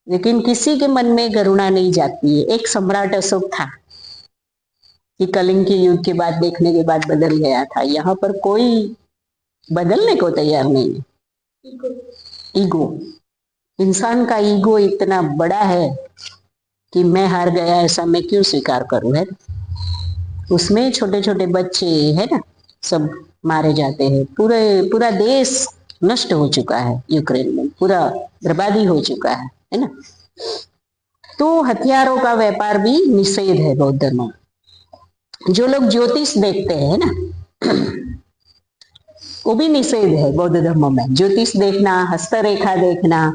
लेकिन किसी के मन में करुणा नहीं जाती है। एक सम्राट अशोक था कि कलिंग के युद्ध के बाद देखने के बाद बदल गया था, यहाँ पर कोई बदलने को तैयार नहीं है। ईगो, इंसान का ईगो इतना बड़ा है कि मैं हार गया ऐसा मैं क्यों स्वीकार करूं, है। उसमें छोटे छोटे बच्चे, है ना, सब मारे जाते हैं। पूरा देश नष्ट हो चुका है, यूक्रेन में पूरा बर्बादी हो चुका है ना। तो हथियारों का व्यापार भी निषेध है बौद्ध धर्म में। जो लोग ज्योतिष देखते हैं ना, वो भी निषेध है बौद्ध धर्म में। ज्योतिष देखना, हस्तरेखा देखना,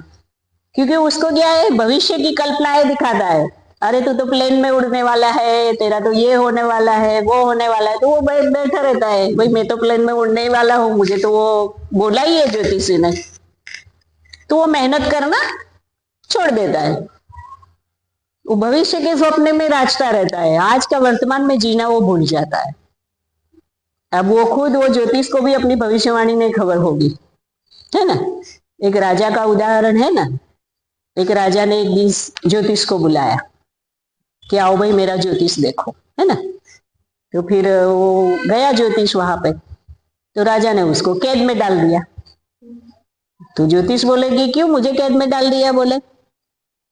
क्योंकि उसको क्या है, भविष्य की कल्पनाएं दिखाता है। अरे तू तो प्लेन में उड़ने वाला है, तेरा तो ये होने वाला है, वो होने वाला है, तो वो बैठा रहता है, भाई मैं तो प्लेन में उड़ने वाला हूँ, मुझे तो वो बोला ही है ज्योतिषी ने, तो वो मेहनत करना छोड़ देता है। वो भविष्य के सपने में राचता रहता है, आज का वर्तमान में जीना वो भूल जाता है। अब वो खुद, वो ज्योतिष को भी अपनी भविष्यवाणी नहीं खबर होगी, है ना। एक राजा का उदाहरण है ना, एक राजा ने एक दिन ज्योतिष को बुलाया कि आओ भाई मेरा ज्योतिष देखो, है ना। तो फिर वो गया ज्योतिष वहां पे, तो राजा ने उसको कैद में डाल दिया। तो ज्योतिष बोलेगी क्यों मुझे कैद में डाल दिया, बोले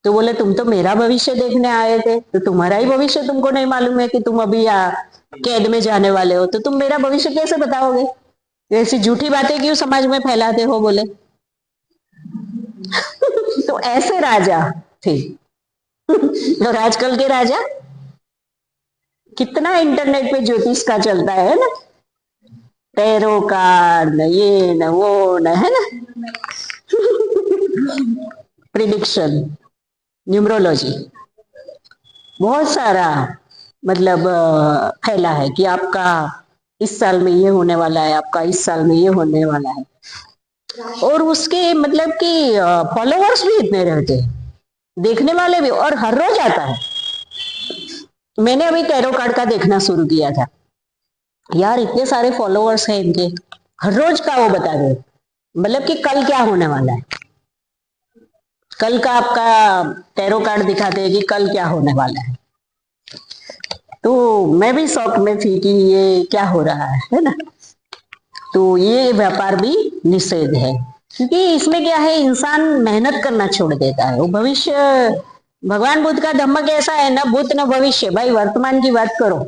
तो बोले तुम तो मेरा भविष्य देखने आए थे, तो तुम्हारा ही भविष्य तुमको नहीं मालूम है कि तुम अभी कैद में जाने वाले हो, तो तुम मेरा भविष्य कैसे बताओगे, ऐसी झूठी बातें क्यों समाज में फैलाते हो, बोले। तो ऐसे राजा थे। और आजकल के राजा, कितना इंटरनेट पे ज्योतिष का चलता है ना, टैरो कार्ड न ये न वो न, है ना, प्रिडिक्शन, न्यूमरोलॉजी, बहुत सारा मतलब फैला है कि आपका इस साल में ये होने वाला है, आपका इस साल में ये होने वाला है। और उसके मतलब कि फॉलोअर्स भी इतने रहते हैं, देखने वाले भी, और हर रोज आता है। मैंने अभी टैरो कार्ड का देखना शुरू किया था, यार इतने सारे फॉलोअर्स हैं इनके, हर रोज का वो बता दे, मतलब कि कल क्या होने वाला है, कल का आपका टैरो कार्ड दिखाते हैं कि कल क्या होने वाला है। तो मैं भी शौक में थी कि ये क्या हो रहा है ना। तो ये व्यापार भी निषेध है, क्योंकि इसमें क्या है, इंसान मेहनत करना छोड़ देता है। वो भविष्य, भगवान बुद्ध का धम्म कैसा है, न भूत न भविष्य, भाई वर्तमान की बात करो,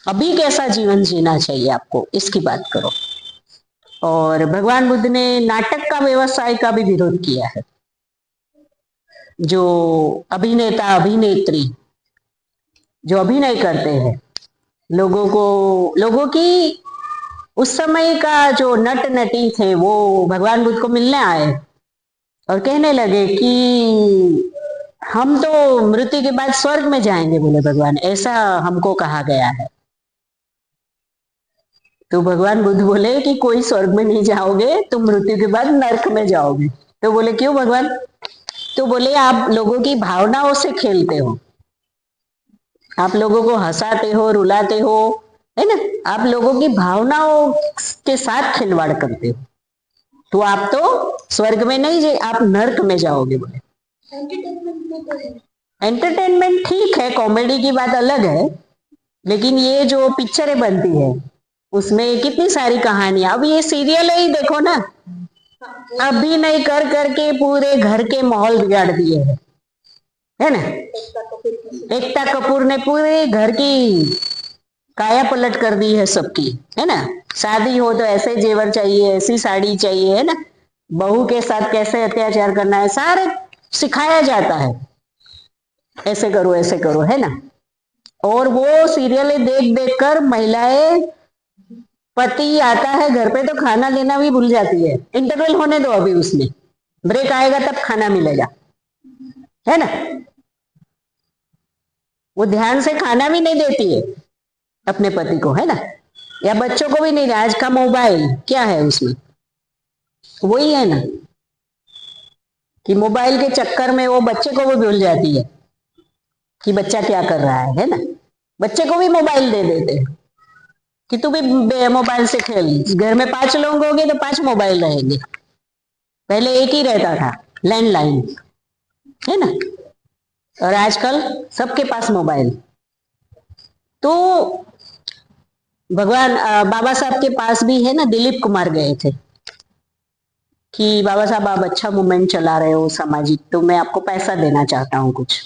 अभी कैसा जीवन जीना चाहिए आपको, इसकी बात करो। और भगवान बुद्ध ने नाटक का व्यवसाय का भी विरोध किया है। जो अभिनेता अभिनेत्री जो अभिनय करते हैं, लोगों की उस समय का जो नट नटी थे वो भगवान बुद्ध को मिलने आए और कहने लगे कि हम तो मृत्यु के बाद स्वर्ग में जाएंगे, बोले भगवान, ऐसा हमको कहा गया है। तो भगवान बुद्ध बोले कि कोई स्वर्ग में नहीं जाओगे, तुम मृत्यु के बाद नरक में जाओगे। तो बोले क्यों भगवान, तो बोले आप लोगों की भावनाओं से खेलते हो, आप लोगों को हंसाते हो, रुलाते हो, है ना, आप लोगों की भावनाओं के साथ खिलवाड़ करते हो, तो आप तो स्वर्ग में नहीं जाए, आप नरक में जाओगे, बोले। एंटरटेनमेंट ठीक है, कॉमेडी की बात अलग है, लेकिन ये जो पिक्चरें बनती है उसमें कितनी सारी कहानियां, अब ये सीरियल ही देखो ना, हाँ, वो अभिनय कर करके पूरे घर के माहौल बिगाड़ दिए हैं, है ना। एकता कपूर की एकता कपूर ने पूरे घर की काया पलट कर दी है सबकी, है ना। शादी हो तो ऐसे जेवर चाहिए, ऐसी साड़ी चाहिए, है ना। बहू के साथ कैसे अत्याचार करना है सारे सिखाया जाता है, ऐसे करो, है ना। और वो सीरियलें देख देख कर महिलाएं, पति आता है घर पे तो खाना देना भी भूल जाती है। इंटरवल होने दो, अभी उसमें ब्रेक आएगा तब खाना मिलेगा, है ना। वो ध्यान से खाना भी नहीं देती है अपने पति को, है ना। या बच्चों को भी नहीं। आज का मोबाइल क्या है उसमें, वही है ना कि मोबाइल के चक्कर में वो बच्चे को भी भूल जाती है कि बच्चा क्या कर रहा है ना। बच्चे को भी मोबाइल दे देते हैं कि तू भी मोबाइल से खेल। घर में 5 लोग होंगे तो 5 मोबाइल रहेंगे। पहले एक ही रहता था, लैंडलाइन, है ना। और आजकल सबके पास मोबाइल। तो भगवान बाबा साहब के पास भी है ना, दिलीप कुमार गए थे कि बाबा साहब आप अच्छा मूवमेंट चला रहे हो सामाजिक, तो मैं आपको पैसा देना चाहता हूँ कुछ।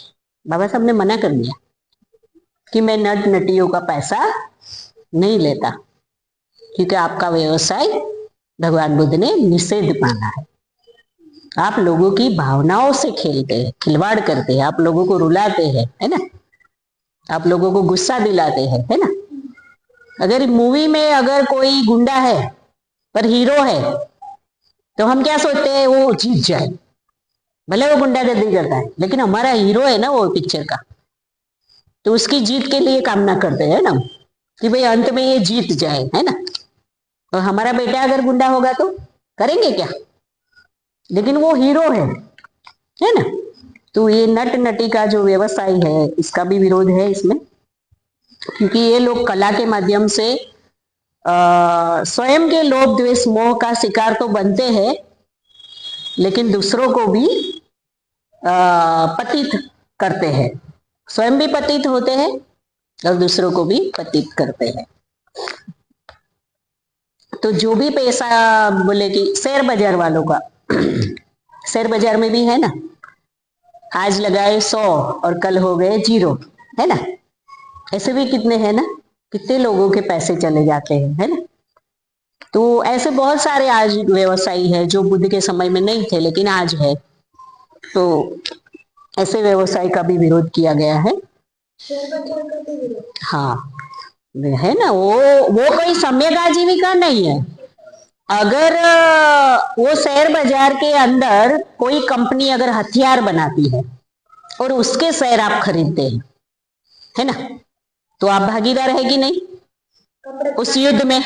बाबा साहब ने मना कर दिया कि मैं नट नटियों का पैसा नहीं लेता, क्योंकि आपका व्यवसाय भगवान बुद्ध ने निषेध माना है। आप लोगों की भावनाओं से खेलते हैं, खिलवाड़ करते हैं, आप लोगों को रुलाते हैं, है ना। आप लोगों को गुस्सा दिलाते हैं, है ना। अगर मूवी में अगर कोई गुंडा है पर हीरो है तो हम क्या सोचते हैं, वो जीत जाए। भले वो गुंडागर्दी करता है लेकिन हमारा हीरो है ना वो पिक्चर का, तो उसकी जीत के लिए कामना करते हैं ना कि भाई अंत में ये जीत जाए, है ना। और हमारा बेटा अगर गुंडा होगा तो करेंगे क्या, लेकिन वो हीरो है ना। तो ये नट नटी का जो व्यवसाय है इसका भी विरोध है इसमें, क्योंकि ये लोग कला के माध्यम से स्वयं के लोभ द्वेष मोह का शिकार तो बनते हैं, लेकिन दूसरों को भी पतित करते हैं। स्वयं भी पतित होते हैं और दूसरों को भी पतित करते हैं। तो जो भी पैसा बोले कि शेयर बाजार वालों का, शेयर बाजार में भी है ना, आज लगाए 100 और कल हो गए 0, है ना। ऐसे भी कितने हैं ना, कितने लोगों के पैसे चले जाते हैं, है ना। तो ऐसे बहुत सारे आज व्यवसायी है जो बुद्ध के समय में नहीं थे लेकिन आज है। तो ऐसे व्यवसाय का भी विरोध किया गया है। शेयर बाजार का भी विरोध। हाँ, है ना। वो कोई सम्यक आजीविका नहीं है। अगर वो शेयर बाजार के अंदर कोई कंपनी अगर हथियार बनाती है और उसके शेयर आप खरीदते हैं, है ना, तो आप भागीदार है कि नहीं उस युद्ध में।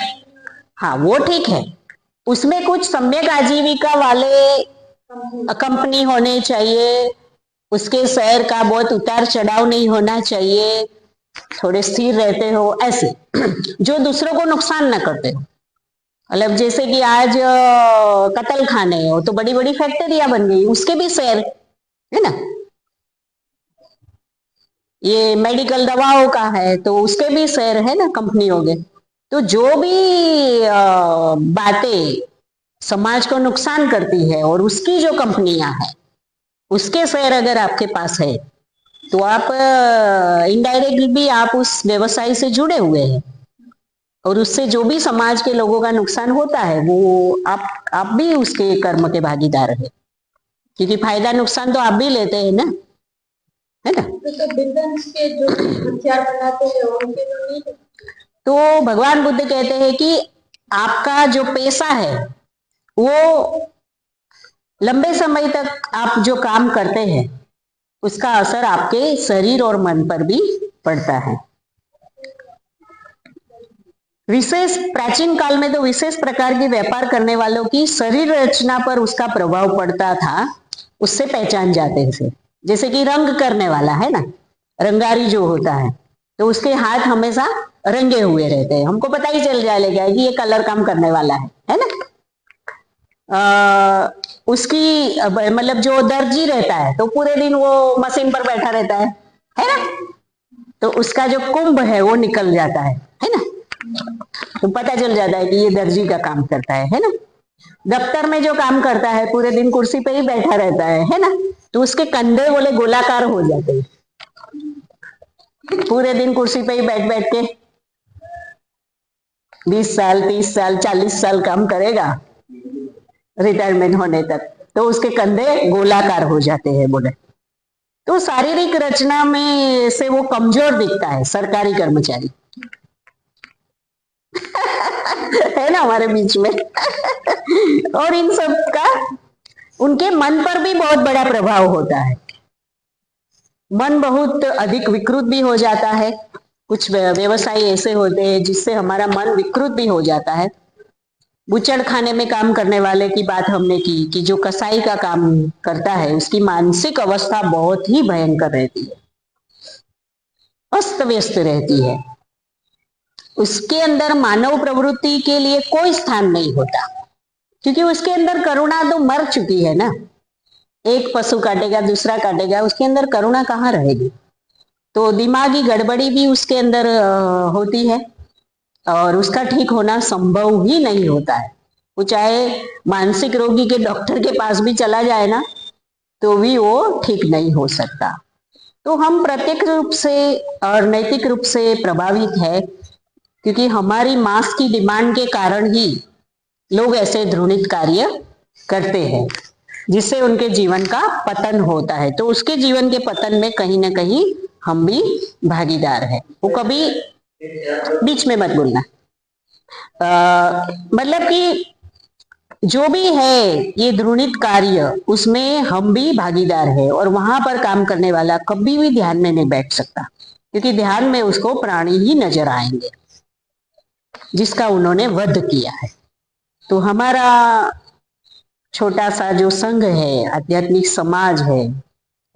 हाँ, वो ठीक है। उसमें कुछ सम्यक आजीविका वाले कंपनी होने चाहिए, उसके शेयर का बहुत उतार चढ़ाव नहीं होना चाहिए, थोड़े स्थिर रहते हो ऐसे जो दूसरों को नुकसान ना करते हो। मतलब जैसे कि आज कतल खाने हो तो बड़ी बड़ी फैक्ट्रियां बन गई, उसके भी शेयर, है ना। ये मेडिकल दवाओं का है तो उसके भी शेयर है ना, कंपनियों के। तो जो भी बातें समाज को नुकसान करती है और उसकी जो कंपनियां हैं उसके शेयर अगर आपके पास है तो आप इनडायरेक्टली भी आप उस व्यवसाय से जुड़े हुए हैं, और उससे जो भी समाज के लोगों का नुकसान होता है वो आप भी उसके कर्म के भागीदार है, क्योंकि फायदा नुकसान तो आप भी लेते हैं ना, है ना। तो डिफेंस के जो हथियार बनाते हैं उनके तो नहीं। तो भगवान बुद्ध कहते हैं कि आपका जो पेशा है वो लंबे समय तक आप जो काम करते हैं उसका असर आपके शरीर और मन पर भी पड़ता है। विशेष प्राचीन काल में तो विशेष प्रकार के व्यापार करने वालों की शरीर रचना पर उसका प्रभाव पड़ता था, उससे पहचान जाते थे। जैसे कि रंग करने वाला है ना, रंगारी जो होता है तो उसके हाथ हमेशा रंगे हुए रहते हैं, हमको पता ही चल जाएगा कि ये कलर काम करने वाला है ना। उसकी मतलब जो दर्जी रहता है तो पूरे दिन वो मशीन पर बैठा रहता है ना। तो उसका जो कुंभ है वो निकल जाता है ना। तो पता चल जाता है कि ये दर्जी का काम करता है ना। दफ्तर में जो काम करता है पूरे दिन कुर्सी पे ही बैठा रहता है ना, तो उसके कंधे बोले गोलाकार हो जाते हैं। पूरे दिन कुर्सी पे ही बैठ बैठ के 20 साल 30 साल 40 साल काम करेगा रिटायरमेंट होने तक, तो उसके कंधे गोलाकार हो जाते हैं बोले। तो शारीरिक रचना में से वो कमजोर दिखता है सरकारी कर्मचारी। है ना हमारे बीच में। और इन सब का उनके मन पर भी बहुत बड़ा प्रभाव होता है। मन बहुत अधिक विकृत भी हो जाता है। कुछ व्यवसाय ऐसे होते हैं जिससे हमारा मन विकृत भी हो जाता है। बुचड़ खाने में काम करने वाले की बात हमने की कि जो कसाई का काम करता है उसकी मानसिक अवस्था बहुत ही भयंकर रहती है, अस्त व्यस्त रहती है। उसके अंदर मानव प्रवृत्ति के लिए कोई स्थान नहीं होता, क्योंकि उसके अंदर करुणा तो मर चुकी है ना। एक पशु काटेगा दूसरा काटेगा, उसके अंदर करुणा कहाँ रहेगी। तो दिमागी गड़बड़ी भी उसके अंदर होती है और उसका ठीक होना संभव ही नहीं होता है। वो चाहे मानसिक रोगी के डॉक्टर के पास भी चला जाए ना, तो भी वो ठीक नहीं हो सकता। तो हम प्रत्यक्ष रूप से और नैतिक रूप से प्रभावित है, क्योंकि हमारी मास की डिमांड के कारण ही लोग ऐसे घृणित कार्य करते हैं जिससे उनके जीवन का पतन होता है। तो उसके जीवन के पतन में कहीं ना कहीं हम भी भागीदार है। वो कभी बीच में मत बोलना। मतलब कि जो भी है ये घृणित कार्य, उसमें हम भी भागीदार है और वहां पर काम करने वाला कभी भी ध्यान में नहीं बैठ सकता, क्योंकि ध्यान में उसको प्राणी ही नजर आएंगे जिसका उन्होंने वध किया है। तो हमारा छोटा सा जो संघ है, आध्यात्मिक समाज है,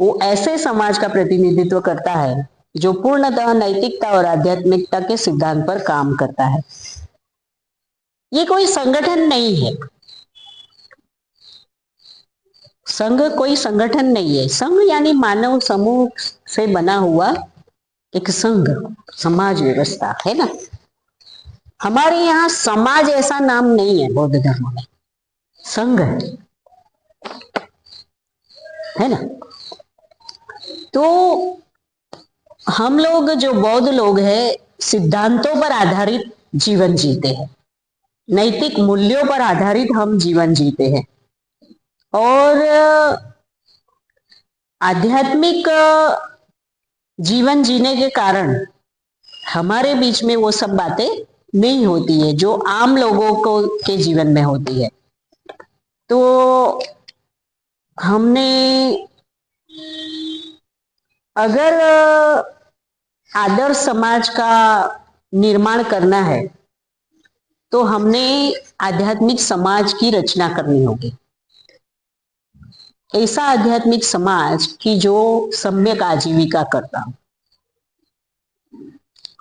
वो ऐसे समाज का प्रतिनिधित्व करता है जो पूर्णतः नैतिकता और आध्यात्मिकता के सिद्धांत पर काम करता है। ये कोई संगठन नहीं है। संघ कोई संगठन नहीं है। संघ यानी मानव समूह से बना हुआ एक संघ, समाज व्यवस्था है ना। हमारे यहाँ समाज ऐसा नाम नहीं है, बौद्ध धर्म में संघ है ना। तो हम लोग जो बौद्ध लोग हैं सिद्धांतों पर आधारित जीवन जीते हैं, नैतिक मूल्यों पर आधारित हम जीवन जीते हैं और आध्यात्मिक जीवन जीने के कारण हमारे बीच में वो सब बातें नहीं होती है जो आम लोगों को के जीवन में होती है। तो हमने अगर आदर्श समाज का निर्माण करना है तो हमने आध्यात्मिक समाज की रचना करनी होगी। ऐसा आध्यात्मिक समाज की जो सम्यक आजीविका करता हो।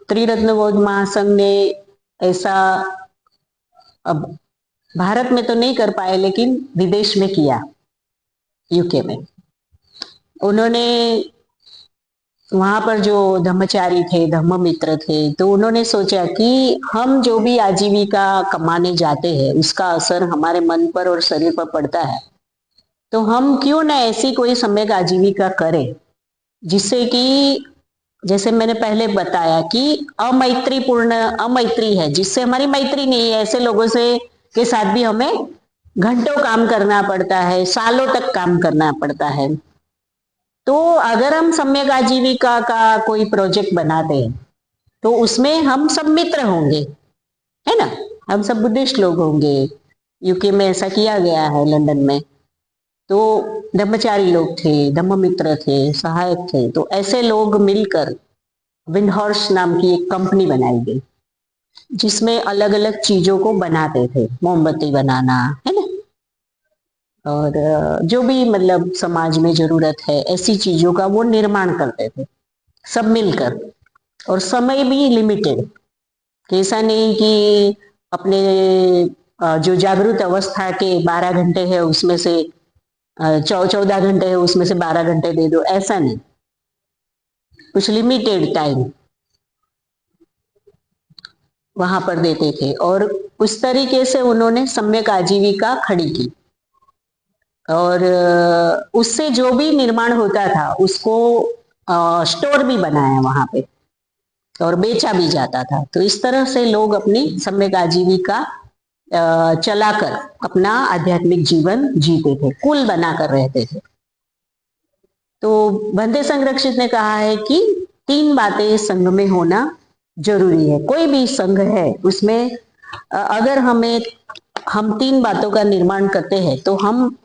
त्रिरत्न बौद्ध महासंघ ने ऐसा अब भारत में तो नहीं कर पाए लेकिन विदेश में किया, यूके में। उन्होंने वहां पर जो धम्मचारी थे, धम्म मित्र थे, तो उन्होंने सोचा कि हम जो भी आजीविका कमाने जाते हैं उसका असर हमारे मन पर और शरीर पर पड़ता है, तो हम क्यों ना ऐसी कोई सम्यक आजीविका करें जिससे कि, जैसे मैंने पहले बताया कि अमैत्री है, जिससे हमारी मैत्री नहीं है। ऐसे लोगों से के साथ भी हमें घंटों काम करना पड़ता है, सालों तक काम करना पड़ता है। तो अगर हम सम्यक आजीविका का कोई प्रोजेक्ट बनाते हैं तो उसमें हम सब मित्र होंगे, है ना। हम सब बुद्धिस्ट लोग होंगे। यूके में ऐसा किया गया है, लंदन में। तो धम्मचारी लोग थे, धम्म मित्र थे, सहायक थे। तो ऐसे लोग मिलकर विंडहॉर्स नाम की एक कंपनी बनाई गई जिसमें अलग अलग चीजों को बनाते थे, मोमबत्ती बनाना, है ना, और जो भी मतलब समाज में जरूरत है ऐसी चीजों का वो निर्माण करते थे सब मिलकर। और समय भी लिमिटेड, ऐसा नहीं कि अपने जो जागृत अवस्था के 12 घंटे है उसमें से 14 घंटे है उसमें से 12 घंटे दे दो, ऐसा नहीं। कुछ लिमिटेड टाइम वहां पर देते थे और उस तरीके से उन्होंने सम्यक आजीविका खड़ी की और उससे जो भी निर्माण होता था उसको स्टोर भी बनाया वहां पे और बेचा भी जाता था। तो इस तरह से लोग अपनी सम्यक आजीविका चलाकर अपना आध्यात्मिक जीवन जीते थे, कुल बनाकर रहते थे। तो बंदे संरक्षित ने कहा है कि 3 बातें संघ में होना जरूरी है। कोई भी संघ है उसमें अगर हम 3 बातों का निर्माण करते हैं तो हम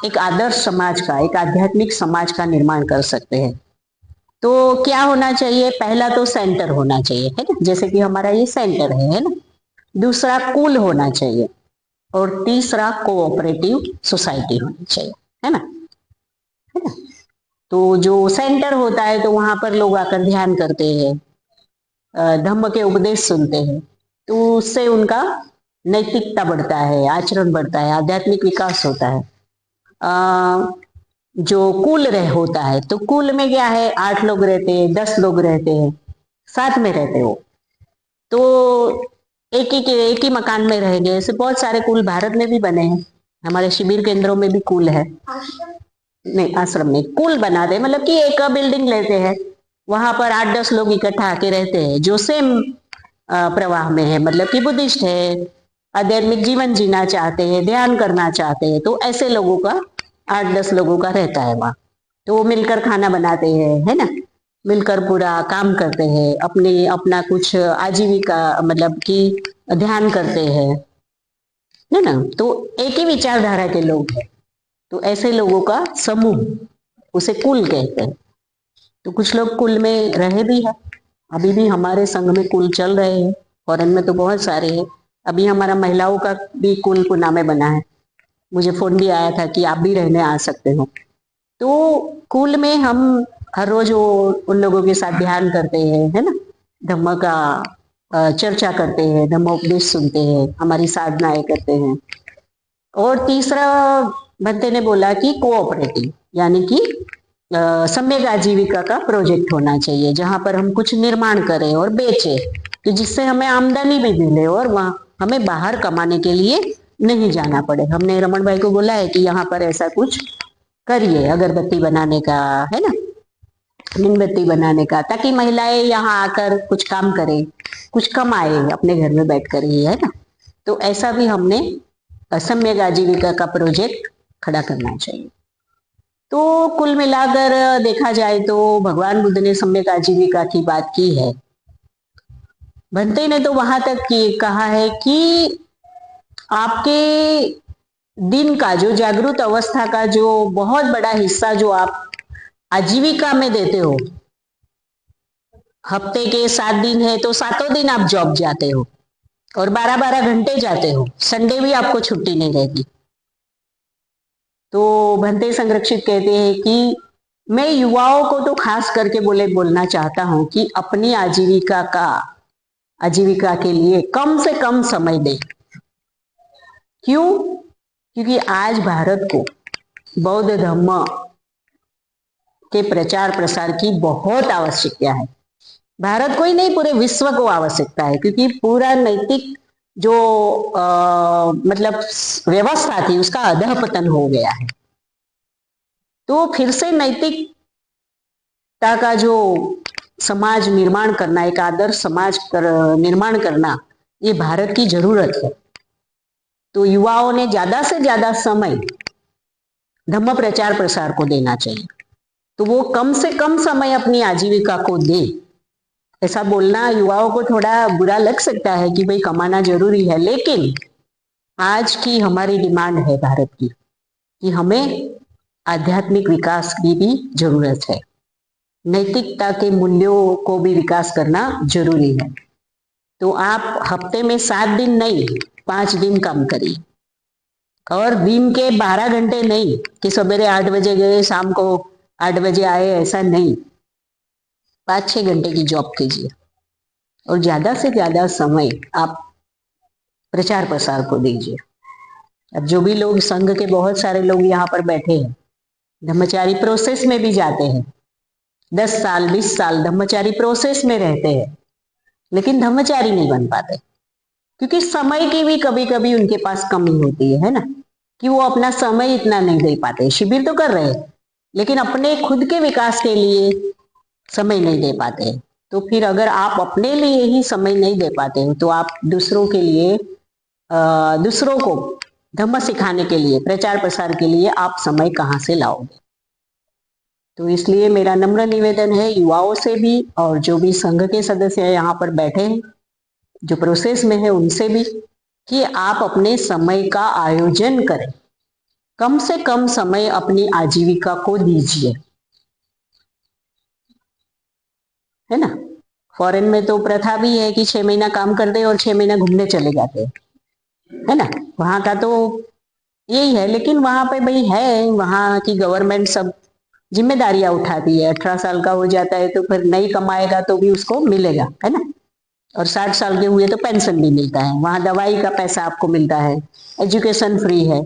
एक आदर्श समाज का, एक आध्यात्मिक समाज का निर्माण कर सकते हैं। तो क्या होना चाहिए? पहला तो सेंटर होना चाहिए, है ना, जैसे कि हमारा ये सेंटर है ना। दूसरा कुल होना चाहिए और तीसरा कोऑपरेटिव सोसाइटी होनी चाहिए, है ना। तो जो सेंटर होता है तो वहां पर लोग आकर ध्यान करते हैं, धम्म के उपदेश सुनते हैं, तो उससे उनका नैतिकता बढ़ता है, आचरण बढ़ता है, आध्यात्मिक विकास होता है। जो कुल रह होता है तो कुल में क्या है, 8 लोग रहते हैं, 10 लोग रहते हैं, साथ में रहते हो तो एक ही मकान में रहेंगे। ऐसे बहुत सारे कुल भारत में भी बने हैं, हमारे शिविर केंद्रों में भी कुल है। नहीं, आश्रम में कुल बनाते हैं, मतलब कि एक बिल्डिंग लेते हैं, वहां पर 8-10 लोग इकट्ठा आके रहते हैं जो सेम प्रवाह में है, मतलब कि बुद्धिस्ट है, आध्यात्मिक जीवन जीना चाहते हैं, ध्यान करना चाहते हैं, तो ऐसे लोगों का 8-10 लोगों का रहता है वहां। तो वो मिलकर खाना बनाते हैं, है ना, मिलकर पूरा काम करते हैं, अपना कुछ आजीविका मतलब कि ध्यान करते हैं, है ना। तो एक ही विचारधारा के लोग हैं, तो ऐसे लोगों का समूह, उसे कुल कहते हैं। तो कुछ लोग कुल में रहे भी है, अभी भी हमारे संघ में कुल चल रहे हैं, फॉरेन में तो बहुत सारे हैं। अभी हमारा महिलाओं का भी कुल पुणे में बना है, मुझे फोन भी आया था कि आप भी रहने आ सकते हो। तो कुल में हम हर रोज उन लोगों के साथ ध्यान करते हैं, है ना, धम्म का चर्चा करते हैं, धम्मोपदेश सुनते हैं, हमारी साधनाएं करते हैं। और तीसरा बंते ने बोला कि कोऑपरेटिव, यानी कि सम्यक आजीविका का प्रोजेक्ट होना चाहिए जहां पर हम कुछ निर्माण करें और बेचें, तो जिससे हमें आमदनी भी मिले और वहां हमें बाहर कमाने के लिए नहीं जाना पड़े। हमने रमन भाई को बोला है कि यहाँ पर ऐसा कुछ करिए, अगरबत्ती बनाने का, है ना, मोमबत्ती बनाने का, ताकि महिलाएं यहाँ आकर कुछ काम करें, कुछ कमाए अपने घर में बैठकर ही, है ना। तो ऐसा भी हमने सम्यक आजीविका का प्रोजेक्ट खड़ा करना चाहिए। तो कुल मिलाकर देखा जाए तो भगवान बुद्ध ने सम्यक आजीविका की बात की है। भंते ने तो वहां तक कहा है कि आपके दिन का जो जागृत अवस्था का जो बहुत बड़ा हिस्सा जो आप आजीविका में देते हो, हफ्ते के 7 दिन है तो 7 दिन आप जॉब जाते हो और 12-12 घंटे जाते हो, संडे भी आपको छुट्टी नहीं रहती। तो भंते संरक्षित कहते हैं कि मैं युवाओं को तो खास करके बोलना चाहता हूं कि अपनी आजीविका के लिए कम से कम समय दें। क्यों? क्योंकि आज भारत को बौद्ध धर्म के प्रचार प्रसार की बहुत आवश्यकता है। भारत को ही नहीं, पूरे विश्व को आवश्यकता है, क्योंकि पूरा नैतिक जो मतलब व्यवस्था थी उसका अधःपतन हो गया है। तो फिर से नैतिकता का जो समाज निर्माण करना, एक आदर्श समाज निर्माण करना, ये भारत की जरूरत है। तो युवाओं ने ज्यादा से ज्यादा समय धम्म प्रचार प्रसार को देना चाहिए। तो वो कम से कम समय अपनी आजीविका को दे। ऐसा बोलना युवाओं को थोड़ा बुरा लग सकता है कि भाई कमाना जरूरी है, लेकिन आज की हमारी डिमांड है भारत की कि हमें आध्यात्मिक विकास की भी जरूरत है, नैतिकता के मूल्यों को भी विकास करना जरूरी है। तो आप हफ्ते में 7 दिन नहीं, 5 दिन काम करिए, और दिन के 12 घंटे नहीं कि सवेरे 8 बजे गए शाम को 8 बजे आए, ऐसा नहीं। 5-6 घंटे की जॉब कीजिए और ज्यादा से ज्यादा समय आप प्रचार प्रसार को दीजिए। अब जो भी लोग, संघ के बहुत सारे लोग यहाँ पर बैठे हैं, धम्मचारी प्रोसेस में भी जाते हैं, 10 साल 20 साल धम्मचारी प्रोसेस में रहते हैं, लेकिन धम्मचारी नहीं बन पाते। क्योंकि समय की भी कभी कभी उनके पास कमी होती है ना, कि वो अपना समय इतना नहीं दे पाते। शिविर तो कर रहे हैं लेकिन अपने खुद के विकास के लिए समय नहीं दे पाते। तो फिर अगर आप अपने लिए ही समय नहीं दे पाते हो तो आप दूसरों के लिए दूसरों को धम्म सिखाने के लिए, प्रचार प्रसार के लिए आप समय कहाँ से लाओगे। तो इसलिए मेरा नम्र निवेदन है युवाओं से भी और जो भी संघ के सदस्य यहाँ पर बैठे हैं, जो प्रोसेस में है उनसे भी, कि आप अपने समय का आयोजन करें। कम से कम समय अपनी आजीविका को दीजिए, है ना। फॉरेन में तो प्रथा भी है कि 6 महीना काम करते और 6 महीना घूमने चले जाते हैं, है ना। वहां का तो यही है, लेकिन वहां पे भाई है, वहां की गवर्नमेंट सब जिम्मेदारियां उठाती है। 18 साल का हो जाता है तो फिर नहीं कमाएगा तो भी उसको मिलेगा, है ना। और 60 साल के हुए तो पेंशन भी मिलता है, वहां दवाई का पैसा आपको मिलता है, एजुकेशन फ्री है।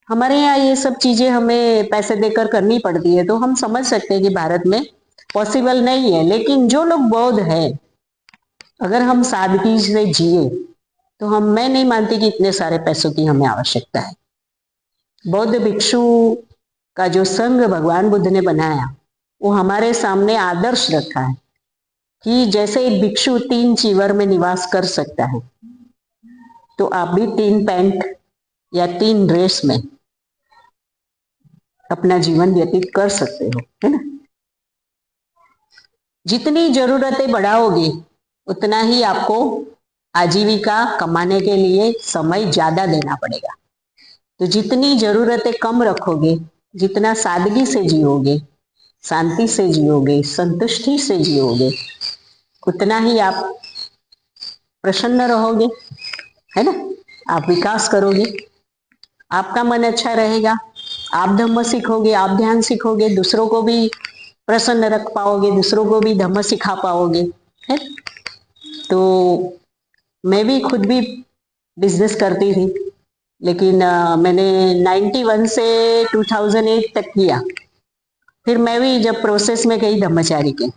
हमारे यहाँ ये सब चीजें हमें पैसे देकर करनी पड़ती है। तो हम समझ सकते हैं कि भारत में पॉसिबल नहीं है, लेकिन जो लोग बौद्ध है, अगर हम सादगी से जिए तो मैं नहीं मानती कि इतने सारे पैसों की हमें आवश्यकता है। बौद्ध भिक्षु का जो संघ भगवान बुद्ध ने बनाया वो हमारे सामने आदर्श रखा है कि जैसे एक भिक्षु 3 चीवर में निवास कर सकता है, तो आप भी 3 पैंट या 3 ड्रेस में अपना जीवन व्यतीत कर सकते हो, है ना। जितनी जरूरतें बढ़ाओगे उतना ही आपको आजीविका कमाने के लिए समय ज्यादा देना पड़ेगा। तो जितनी जरूरतें कम रखोगे, जितना सादगी से जियोगे, शांति से जियोगे, संतुष्टि से जियोगे, उतना ही आप प्रसन्न रहोगे, है ना। आप विकास करोगे, आपका मन अच्छा रहेगा, आप धम्म सीखोगे, आप ध्यान सीखोगे, दूसरों को भी प्रसन्न रख पाओगे, दूसरों को भी धम्म सिखा पाओगे, है। तो मैं भी खुद भी बिजनेस करती थी, लेकिन मैंने 91 से 2008 तक किया। फिर मैं भी जब प्रोसेस में गई धम्मचारी के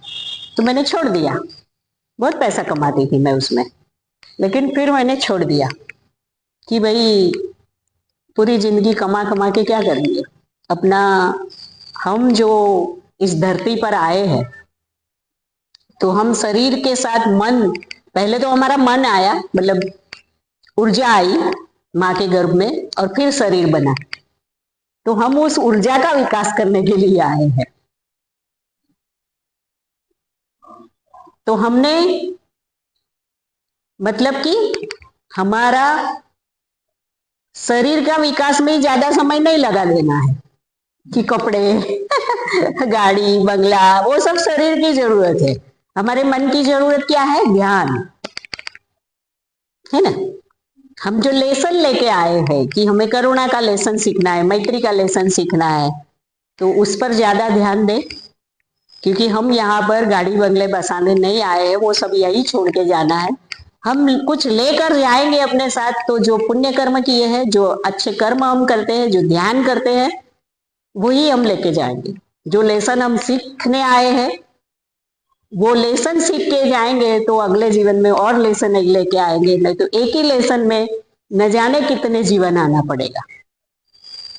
तो मैंने छोड़ दिया। बहुत पैसा कमाती थी मैं उसमें, लेकिन फिर मैंने छोड़ दिया कि भाई पूरी जिंदगी कमा कमा के क्या करेंगे। अपना हम जो इस धरती पर आए हैं तो हम शरीर के साथ मन, पहले तो हमारा मन आया, मतलब ऊर्जा आई माँ के गर्भ में और फिर शरीर बना। तो हम उस ऊर्जा का विकास करने के लिए आए हैं। तो हमने मतलब कि हमारा शरीर का विकास में ज्यादा समय नहीं लगा देना है कि कपड़े गाड़ी बंगला वो सब शरीर की जरूरत है। हमारे मन की जरूरत क्या है? ध्यान, है ना। हम जो लेसन लेके आए हैं कि हमें करुणा का लेसन सीखना है, मैत्री का लेसन सीखना है, तो उस पर ज्यादा ध्यान दें। क्योंकि हम यहाँ पर गाड़ी बंगले बसाने नहीं आए हैं, वो सब यही छोड़ के जाना है। हम कुछ लेकर जाएंगे अपने साथ, तो जो पुण्य कर्म किए हैं, जो अच्छे कर्म हम करते हैं, जो ध्यान करते हैं, वही हम लेके जाएंगे। जो लेसन हम सीखने आए हैं वो लेसन सीख के जाएंगे तो अगले जीवन में और लेसन लेके आएंगे। नहीं तो एक ही लेसन में न जाने कितने जीवन आना पड़ेगा।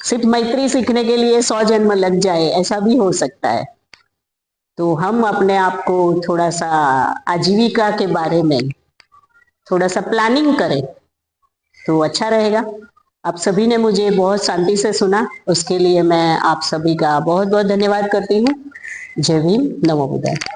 सिर्फ मैत्री सीखने के लिए 100 जन्म लग जाए, ऐसा भी हो सकता है। तो हम अपने आप को थोड़ा सा आजीविका के बारे में थोड़ा सा प्लानिंग करें तो अच्छा रहेगा। आप सभी ने मुझे बहुत शांति से सुना, उसके लिए मैं आप सभी का बहुत बहुत धन्यवाद करती हूँ। जय भीम, नमो बुद्धाय।